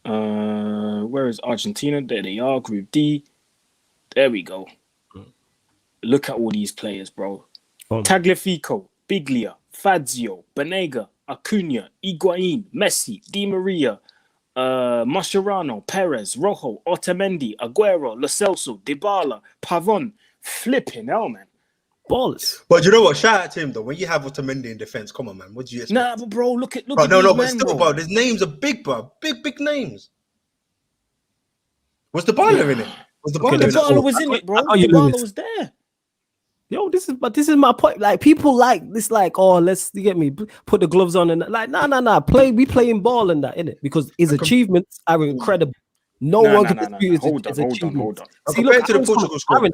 [SPEAKER 2] Where is Argentina? There they are, Group D. There we go. Look at all these players, bro. Tagliafico, Biglia, Fazio, Banega, Acuna, Higuain, Messi, Di Maria, Mascherano, Perez, Rojo, Otamendi, Aguero, Lo Celso, Dybala, Pavon. Flipping hell, man.
[SPEAKER 1] Ballers.
[SPEAKER 3] But you know what? Shout out to him though. When you have Otamendi in defense, come on, man. What do you expect?
[SPEAKER 2] Nah, but bro, look at
[SPEAKER 3] no,
[SPEAKER 2] these
[SPEAKER 3] but
[SPEAKER 2] men,
[SPEAKER 3] still,
[SPEAKER 2] bro.
[SPEAKER 3] His names are big, bro. Big names. Was Dybala in it? Was
[SPEAKER 2] Dybala was in it, bro. Dybala was there.
[SPEAKER 1] Yo, this is my point. Like, people like this, like, oh, you get me, put the gloves on and like, nah. We playing ball and that, innit? Because his achievements are incredible. No one can dispute his achievements.
[SPEAKER 3] See, look to the Portugal squad.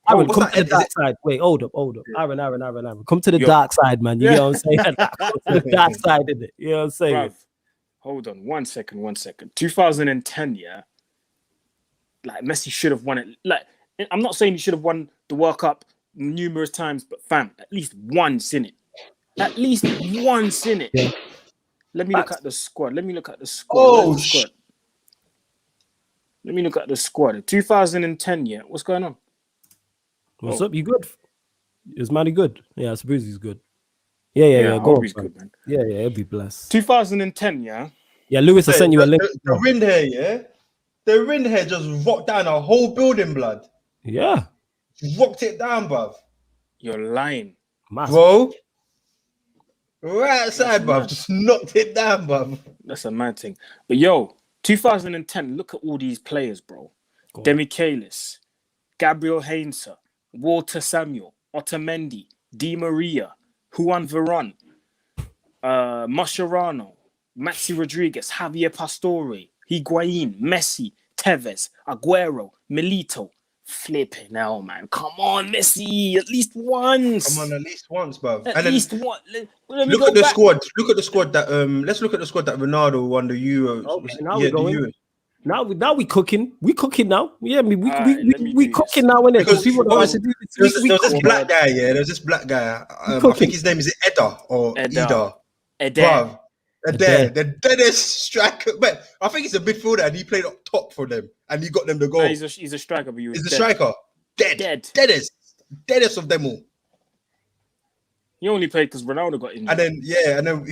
[SPEAKER 1] Aaron, come to the dark side. Wait, hold up. Aaron. Come to the dark side, man. You know what I'm saying? Come to the dark side, innit? You know what I'm saying?
[SPEAKER 2] Bruv, hold on, one second. 2010, yeah. Like, Messi should have won it. Like, I'm not saying he should have won the World Cup numerous times, but fam, at least once in it. Yeah. Let me look at the squad. Let me look at the squad. 2010, yeah. What's going on?
[SPEAKER 1] What's up? You good? Is Manny good? Yeah, I suppose he's good. Yeah. Go on,
[SPEAKER 2] he's good, man.
[SPEAKER 1] Yeah, he'll be blessed.
[SPEAKER 2] 2010, yeah.
[SPEAKER 1] Yeah, Lewis, I sent you a link.
[SPEAKER 3] The wind here, yeah. The wind here just rocked down a whole building, blood.
[SPEAKER 1] Yeah.
[SPEAKER 3] Rocked it down, bruv.
[SPEAKER 2] You're lying.
[SPEAKER 1] Massive.
[SPEAKER 3] Bro. Right side, bruv. Just knocked it down, bruv.
[SPEAKER 2] That's a mad thing. But yo, 2010, look at all these players, bro. Demichelis, Gabriel Heinze, Walter Samuel, Otamendi, Di Maria, Juan Veron, Mascherano, Maxi Rodriguez, Javier Pastore, Higuain, Messi, Tevez, Aguero, Milito. Flipping hell, man. Come on, Messi. At least once.
[SPEAKER 3] Come on, at least once, bruv.
[SPEAKER 2] At least once.
[SPEAKER 3] Look at the squad. Look at the squad that let's look at the squad that Ronaldo won the Euros.
[SPEAKER 1] Okay, now we're going. Now we cooking. We cooking now. Yeah, we cooking now, innit?
[SPEAKER 3] Because people there's this black guy, yeah. There's this black guy. I think his name is Eda or Eda. Bruv. The deadest striker. But I think he's a midfielder and he played up top for them and he got them the goal.
[SPEAKER 2] No, he's a striker, but he's
[SPEAKER 3] a striker. Deadest of them all.
[SPEAKER 2] He only played because Ronaldo got injured.
[SPEAKER 3] And then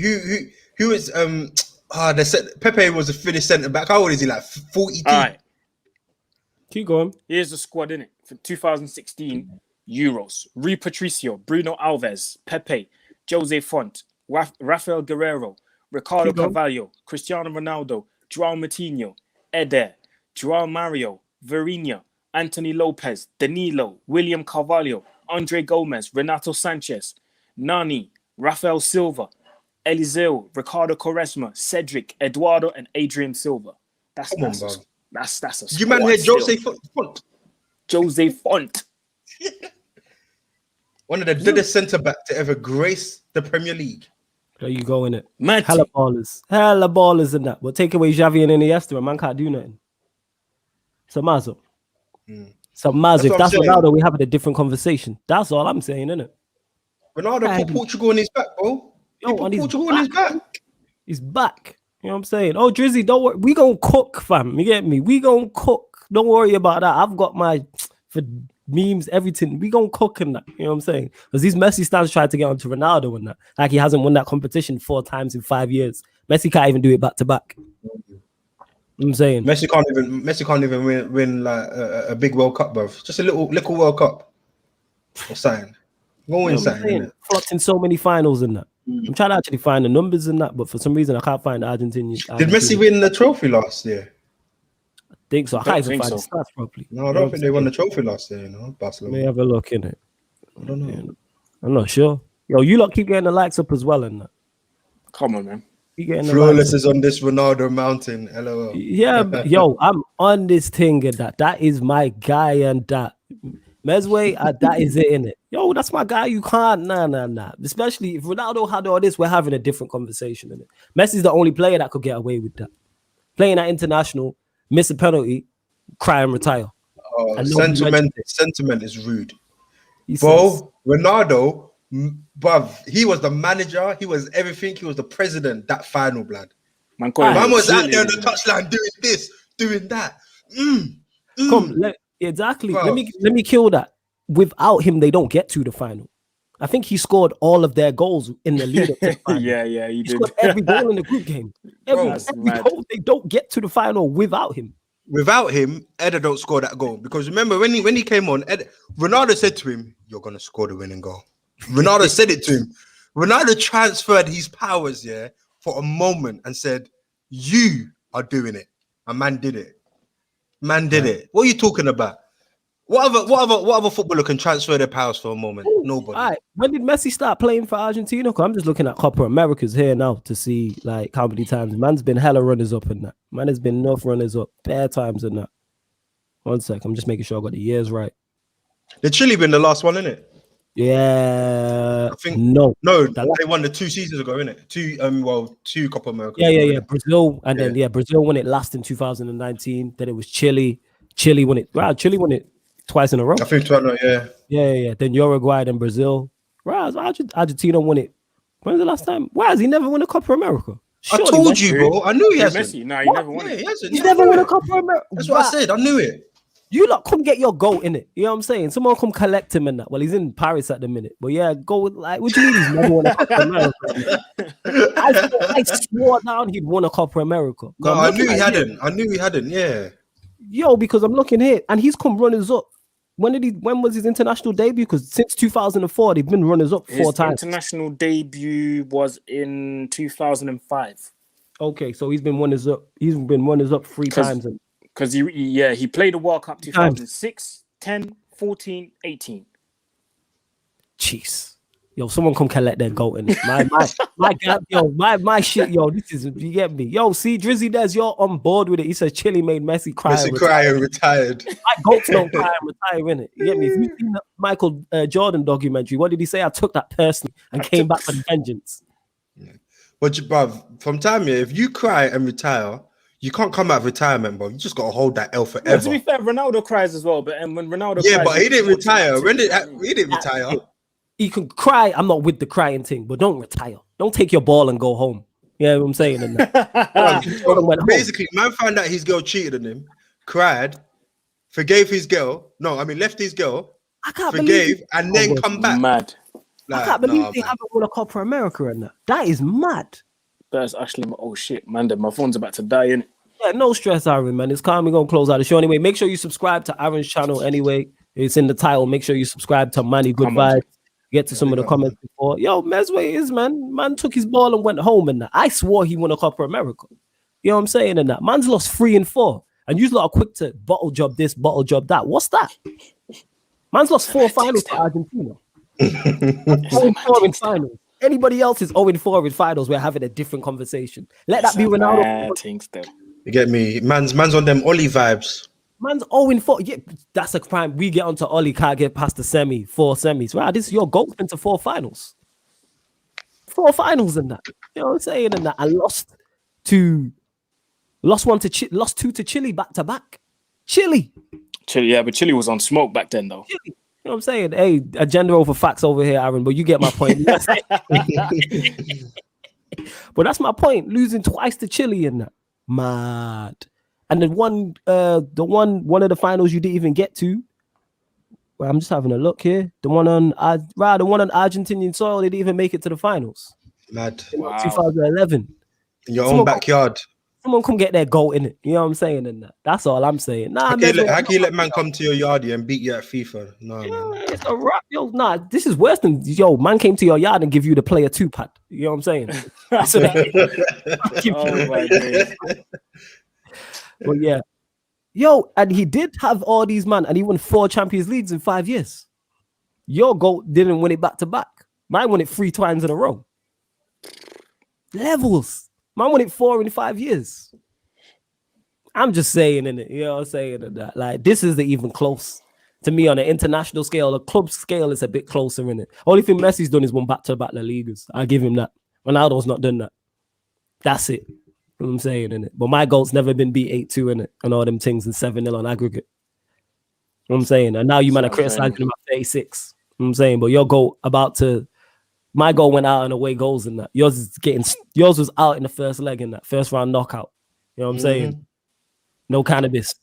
[SPEAKER 3] who is they said Pepe was a Finnish centre back. How old is he? Like 42.
[SPEAKER 2] All right.
[SPEAKER 1] Keep going.
[SPEAKER 2] Here's the squad, innit? For 2016 Euros. Rui Patricio, Bruno Alves, Pepe, Jose Font, Rafael Guerrero, Ricardo Carvalho, Cristiano Ronaldo, João Moutinho, Eder, João Mario, Virinha, Anthony Lopez, Danilo, William Carvalho, Andre Gomez, Renato Sanchez, Nani, Rafael Silva, Eliseo, Ricardo Quaresma, Cedric, Eduardo, and Adrian Silva. That's a squad.
[SPEAKER 3] You man had Jose Font.
[SPEAKER 2] Jose Font.
[SPEAKER 3] One of the deadest centre back to ever grace the Premier League.
[SPEAKER 1] There you go, innit? Hella ballers in that. But take away Xavi and Iniesta, and man can't do nothing. So Mazo. If that's Ronaldo, we having a different conversation. That's all I'm saying, innit?
[SPEAKER 3] Ronaldo put Portugal on his back, bro. He put Portugal on his back.
[SPEAKER 1] He's back. You know what I'm saying? Oh, Drizzy, don't worry. We gonna cook, fam. You get me? We gonna cook. Don't worry about that. I've got my for memes, everything. We gonna cook in that. You know what I'm saying? Because these Messi stands tried to get onto Ronaldo and that. Like, he hasn't won that competition 4 times in 5 years. Messi can't even do it back to back. I'm saying
[SPEAKER 3] Messi can't even win like a big World Cup, bro. Just a little World Cup or something. Go win something, innit?
[SPEAKER 1] Flopped in so many finals in that. I'm trying to actually find the numbers in that, but for some reason I can't find Argentina.
[SPEAKER 3] Did Messi win the trophy last year?
[SPEAKER 1] I think so. I can't even find the stats properly.
[SPEAKER 3] No, I don't think they won the trophy last year, Barcelona.
[SPEAKER 1] Let me have a look in it.
[SPEAKER 3] I don't know.
[SPEAKER 1] Yeah, I'm not sure. Yo, you lot keep getting the likes up as well in that.
[SPEAKER 2] Come on, man.
[SPEAKER 3] Flawless is on this Ronaldo mountain. LOL.
[SPEAKER 1] Yeah, yo, I'm on this thing and that. That is my guy and that. Mesway, that is it, innit? Yo, that's my guy. You can't, nah. Especially if Ronaldo had all this, we're having a different conversation, innit? Messi's the only player that could get away with that. Playing at international, miss a penalty, cry and retire.
[SPEAKER 3] And sentiment is rude. Bro, Ronaldo, bruv, he was the manager, he was everything, he was the president, that final, blood. Man was out there on the touchline doing this, doing that.
[SPEAKER 1] Exactly. Let me kill that. Without him, they don't get to the final. I think he scored all of their goals in the lead up to the final.
[SPEAKER 2] yeah, he did.
[SPEAKER 1] Scored every goal in the group game. Every goal, they don't get to the final without him.
[SPEAKER 3] Without him, Eder don't score that goal. Because remember, when he came on, Ronaldo said to him, "You're going to score the winning goal." Ronaldo said it to him. Ronaldo transferred his powers, for a moment and said, "You are doing it." And man did it. What are you talking about? What other footballer can transfer their powers for a moment? Nobody.
[SPEAKER 1] All right. When did Messi start playing for Argentina? Because I'm just looking at Copa Americas here now to see like how many times. Man's been hella runners up in that. Man has been enough runners up bare times in that. 1 sec. I'm just making sure I got the years right.
[SPEAKER 3] Did Chile been the last one, innit?
[SPEAKER 1] Yeah.
[SPEAKER 3] I think
[SPEAKER 1] no.
[SPEAKER 3] They won the 2 seasons ago, innit? Two Copa Americas.
[SPEAKER 1] Yeah. Brazil and then Brazil won it last in 2019. Then it was Chile. Chile won it. Wow, Chile won it twice in a row.
[SPEAKER 3] I think
[SPEAKER 1] Yeah. Then Uruguay, then Brazil. Right, Argentina won it. When was the last time? Why has he never won a Copa America?
[SPEAKER 3] Surely, I told you, bro. I knew he hasn't.
[SPEAKER 2] Messi. No, he never won it.
[SPEAKER 3] He hasn't.
[SPEAKER 1] He's never won a Copa America.
[SPEAKER 3] That's what I said. I knew it.
[SPEAKER 1] You lot come get your goat in it. You know what I'm saying? Someone come collect him in that. Well, he's in Paris at the minute. But yeah, go with like, what do you mean he's never won a Copa America? I swore down he'd won a Copa America.
[SPEAKER 3] No, I knew he hadn't. Yeah.
[SPEAKER 1] Yo, because I'm looking here and he's come runners up. When was his international debut? Because since 2004, they've been runners up 4 times.
[SPEAKER 2] His international debut was in 2005.
[SPEAKER 1] Okay, so he's been runners up. He's been runners up 3 times.
[SPEAKER 2] Because he played the World Cup 2006, 10, 14, 18.
[SPEAKER 1] Jeez. Yo, someone come collect their goat in it. My God, yo, my shit, yo, this is, you get me? Yo, see, Drizzy Des, you're on board with it. He says Chile made Messi cry.
[SPEAKER 3] Retired.
[SPEAKER 1] My goats don't cry and retire, innit? You get me? If you've seen the Michael Jordan documentary, what did he say? I took that personally and came back for vengeance.
[SPEAKER 3] Yeah. But, bruv, from time here, if you cry and retire, you can't come out of retirement, bro. You just got to hold that L forever.
[SPEAKER 2] Well, to be fair, Ronaldo cries as well, but when Ronaldo cries,
[SPEAKER 3] but he didn't retire. He didn't retire.
[SPEAKER 1] You can cry. I'm not with the crying thing, but don't retire. Don't take your ball and go home. You know what I'm saying?
[SPEAKER 3] Basically, man found out his girl cheated on him, cried, forgave his girl. Left his girl, forgave, and then come back.
[SPEAKER 2] Mad.
[SPEAKER 1] I can't believe they haven't won a Copa America and that. That is mad.
[SPEAKER 2] That's actually shit, man. My phone's about to die, innit?
[SPEAKER 1] Yeah, no stress, Aaron, man. It's calm. We're gonna close out the show anyway. Make sure you subscribe to Aaron's channel anyway. It's in the title. Make sure you subscribe to Manny Good Vibes. Get to some of the comments before. Yo, Mesway is, man took his ball and went home and that. I swore he won a Copa America. You know what I'm saying? And that man's lost 3 and 4. And you lot are quick to bottle job this, bottle job that. What's that? Man's lost 4 finals to Argentina. 0-4 in finals. Anybody else is 0-4 in finals, we're having a different conversation. Let that be Ronaldo.
[SPEAKER 3] You get me? Man's on them Oli vibes.
[SPEAKER 1] Man's 0-4. Yeah, that's a crime. We get onto Oli, can't get past the 4 semis. Wow, this is your goal into 4 finals. 4 finals in that. You know what I'm saying? And that I lost 2 to Chile back to back. Chile,
[SPEAKER 2] yeah, but Chile was on smoke back then, though.
[SPEAKER 1] Chile. You know what I'm saying? Hey, agenda over facts over here, Aaron, but you get my point. But that's my point. Losing twice to Chile in that. Mad. And one of the finals you didn't even get to. Well, I'm just having a look here. The one on Argentinian soil, they didn't even make it to the finals.
[SPEAKER 3] Mad.
[SPEAKER 2] Wow.
[SPEAKER 1] 2011.
[SPEAKER 3] In your own backyard.
[SPEAKER 1] Someone come get their goal in it. You know what I'm saying? And that's all I'm saying. Nah,
[SPEAKER 3] how can you let man come to your yard and beat you at FIFA? No, man.
[SPEAKER 1] It's a rap, yo. Nah, this is worse than man came to your yard and give you the player 2-pad. You know what I'm saying?
[SPEAKER 2] Oh my days.
[SPEAKER 1] But yeah, yo, and he did have all these man, and he won 4 Champions Leagues in 5 years. Your GOAT didn't win it back to back. Mine won it 3 times in a row. Levels. Man won it 4 in 5 years. I'm just saying, innit? You know what I'm saying? That like this isn't even close to me on an international scale. The club scale is a bit closer, innit? Only thing Messi's done is won back-to-back La Ligas. I give him that. Ronaldo's not done that. That's it. You know what I'm saying, innit? But my goal's never been beat 8-2, innit? And all them things and 7-0 on aggregate. You know what I'm saying? And now you man are criticizing him at 36. You know what I'm saying? But your goal my goal went out on away goals in that. Yours was out in the first leg in that first round knockout. You know what I'm saying? No cannabis.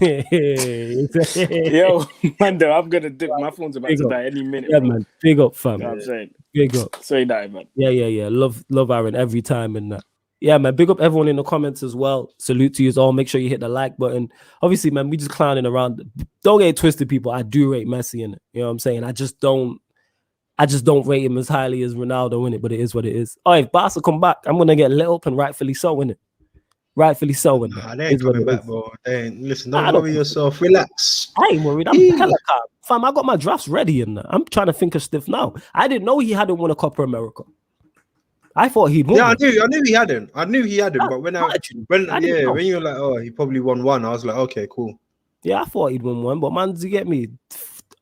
[SPEAKER 2] Yo, Mando, I'm gonna dip. My phone's about to die any minute.
[SPEAKER 1] Yeah, man. Big up, fam.
[SPEAKER 2] You know what I'm saying?
[SPEAKER 1] Big up.
[SPEAKER 2] Say that, man.
[SPEAKER 1] Yeah. Love Aaron every time in that. Yeah, man. Big up everyone in the comments as well. Salute to you all. Make sure you hit the like button. Obviously, man, we just clowning around. Don't get it twisted, people. I do rate Messi in it. You know what I'm saying? I just don't rate him as highly as Ronaldo in it, but it is what it is. Oh, if Barca come back, I'm gonna get lit up and rightfully so in it. Rightfully so in it.
[SPEAKER 3] Nah, they ain't coming back, bro. Listen, don't worry yourself. Relax.
[SPEAKER 1] I ain't worried. I'm hella calm. Fam, I got my drafts ready in that. I'm trying to think of stuff now. I didn't know he hadn't won a Copa America. I thought he'd won.
[SPEAKER 3] Yeah, I knew he hadn't. But when you were like, oh, he probably won one, I was like, okay, cool.
[SPEAKER 1] Yeah, I thought he'd won one, but man, you get me?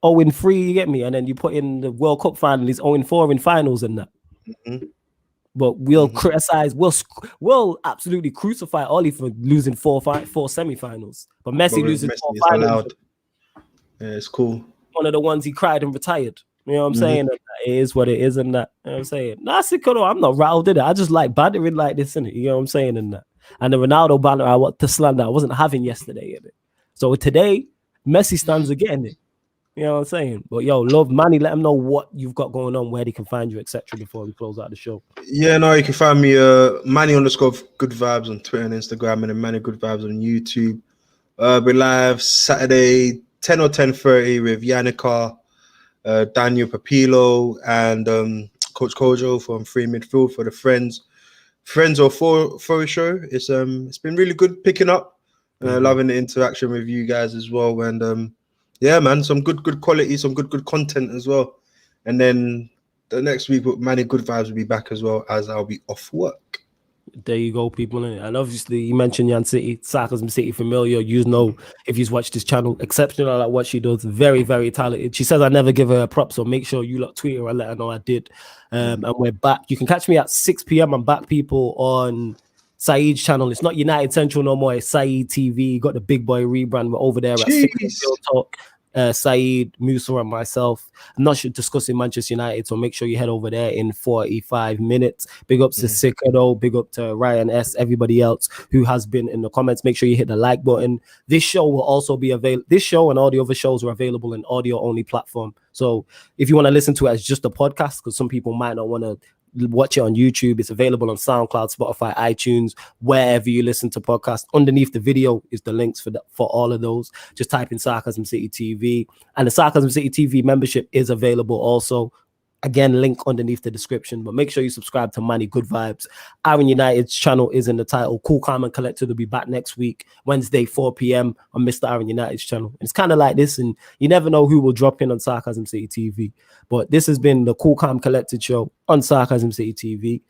[SPEAKER 1] 0-3, you get me? And then you put in the World Cup final, he's 0-4 in finals and that. Mm-hmm. But we'll criticize, we'll absolutely crucify Ollie for losing four semi-finals. But Messi losing 4 finals.
[SPEAKER 3] Yeah, it's cool.
[SPEAKER 1] One of the ones he cried and retired. You know what I'm saying? It is what it is and that. You know what I'm saying? Nah, I'm not rattled in it. I just like bantering like this, innit? You know what I'm saying? And that. And the Ronaldo banner, the slander I wasn't having yesterday, innit? So today, Messi stands again, innit? You know what I'm saying? But yo, love Manny, let them know what you've got going on, where they can find you, etc. before we close out the show.
[SPEAKER 3] Yeah, no, you can find me Manny_Good_Vibes on Twitter and Instagram, and then Manny Good Vibes on YouTube. We're live Saturday 10 or 10:30 with Yannicka, Daniel Papilo, and Coach Kojo from Free Midfield for the Friends or for show. It's been really good picking up. Loving the interaction with you guys as well, and yeah, man, some good quality, some good content as well. And then the next week, Manny Good Vibes will be back as well, as I'll be off work.
[SPEAKER 1] There you go, people. And obviously, you mentioned Yan City, Sarcasm City familiar. You know, if you've watched this channel, exceptional at what she does. Very, very talented. She says I never give her a prop, so make sure you lot tweet her and let her know I did. And we're back. You can catch me at 6 p.m. I'm back, people, on Saeed's channel. It's not United Central no more. It's Saeed TV. Got the big boy rebrand. We're over there at 6 Talk. Saeed, Musa, and myself. I'm not discussing Manchester United, so make sure you head over there in 45 minutes. Big up to Sikado, big up to Ryan S, everybody else who has been in the comments. Make sure you hit the like button. This show will also be available. This show and all the other shows are available in audio-only platform. So if you want to listen to it as just a podcast, because some people might not want to watch it on YouTube, it's available on SoundCloud, Spotify, iTunes, wherever you listen to podcasts. Underneath the video is the links for all of those. Just type in Sarcasm City TV, and the Sarcasm City TV membership is available also. Again, link underneath the description. But make sure you subscribe to Manny Good Vibes. Aaron United's channel is in the title. Cool, Calm, and Collected will be back next week, Wednesday, 4 p.m. on Mr. Aaron United's channel. And it's kind of like this, and you never know who will drop in on Sarcasm City TV. But this has been the Cool, Calm, Collected show on Sarcasm City TV.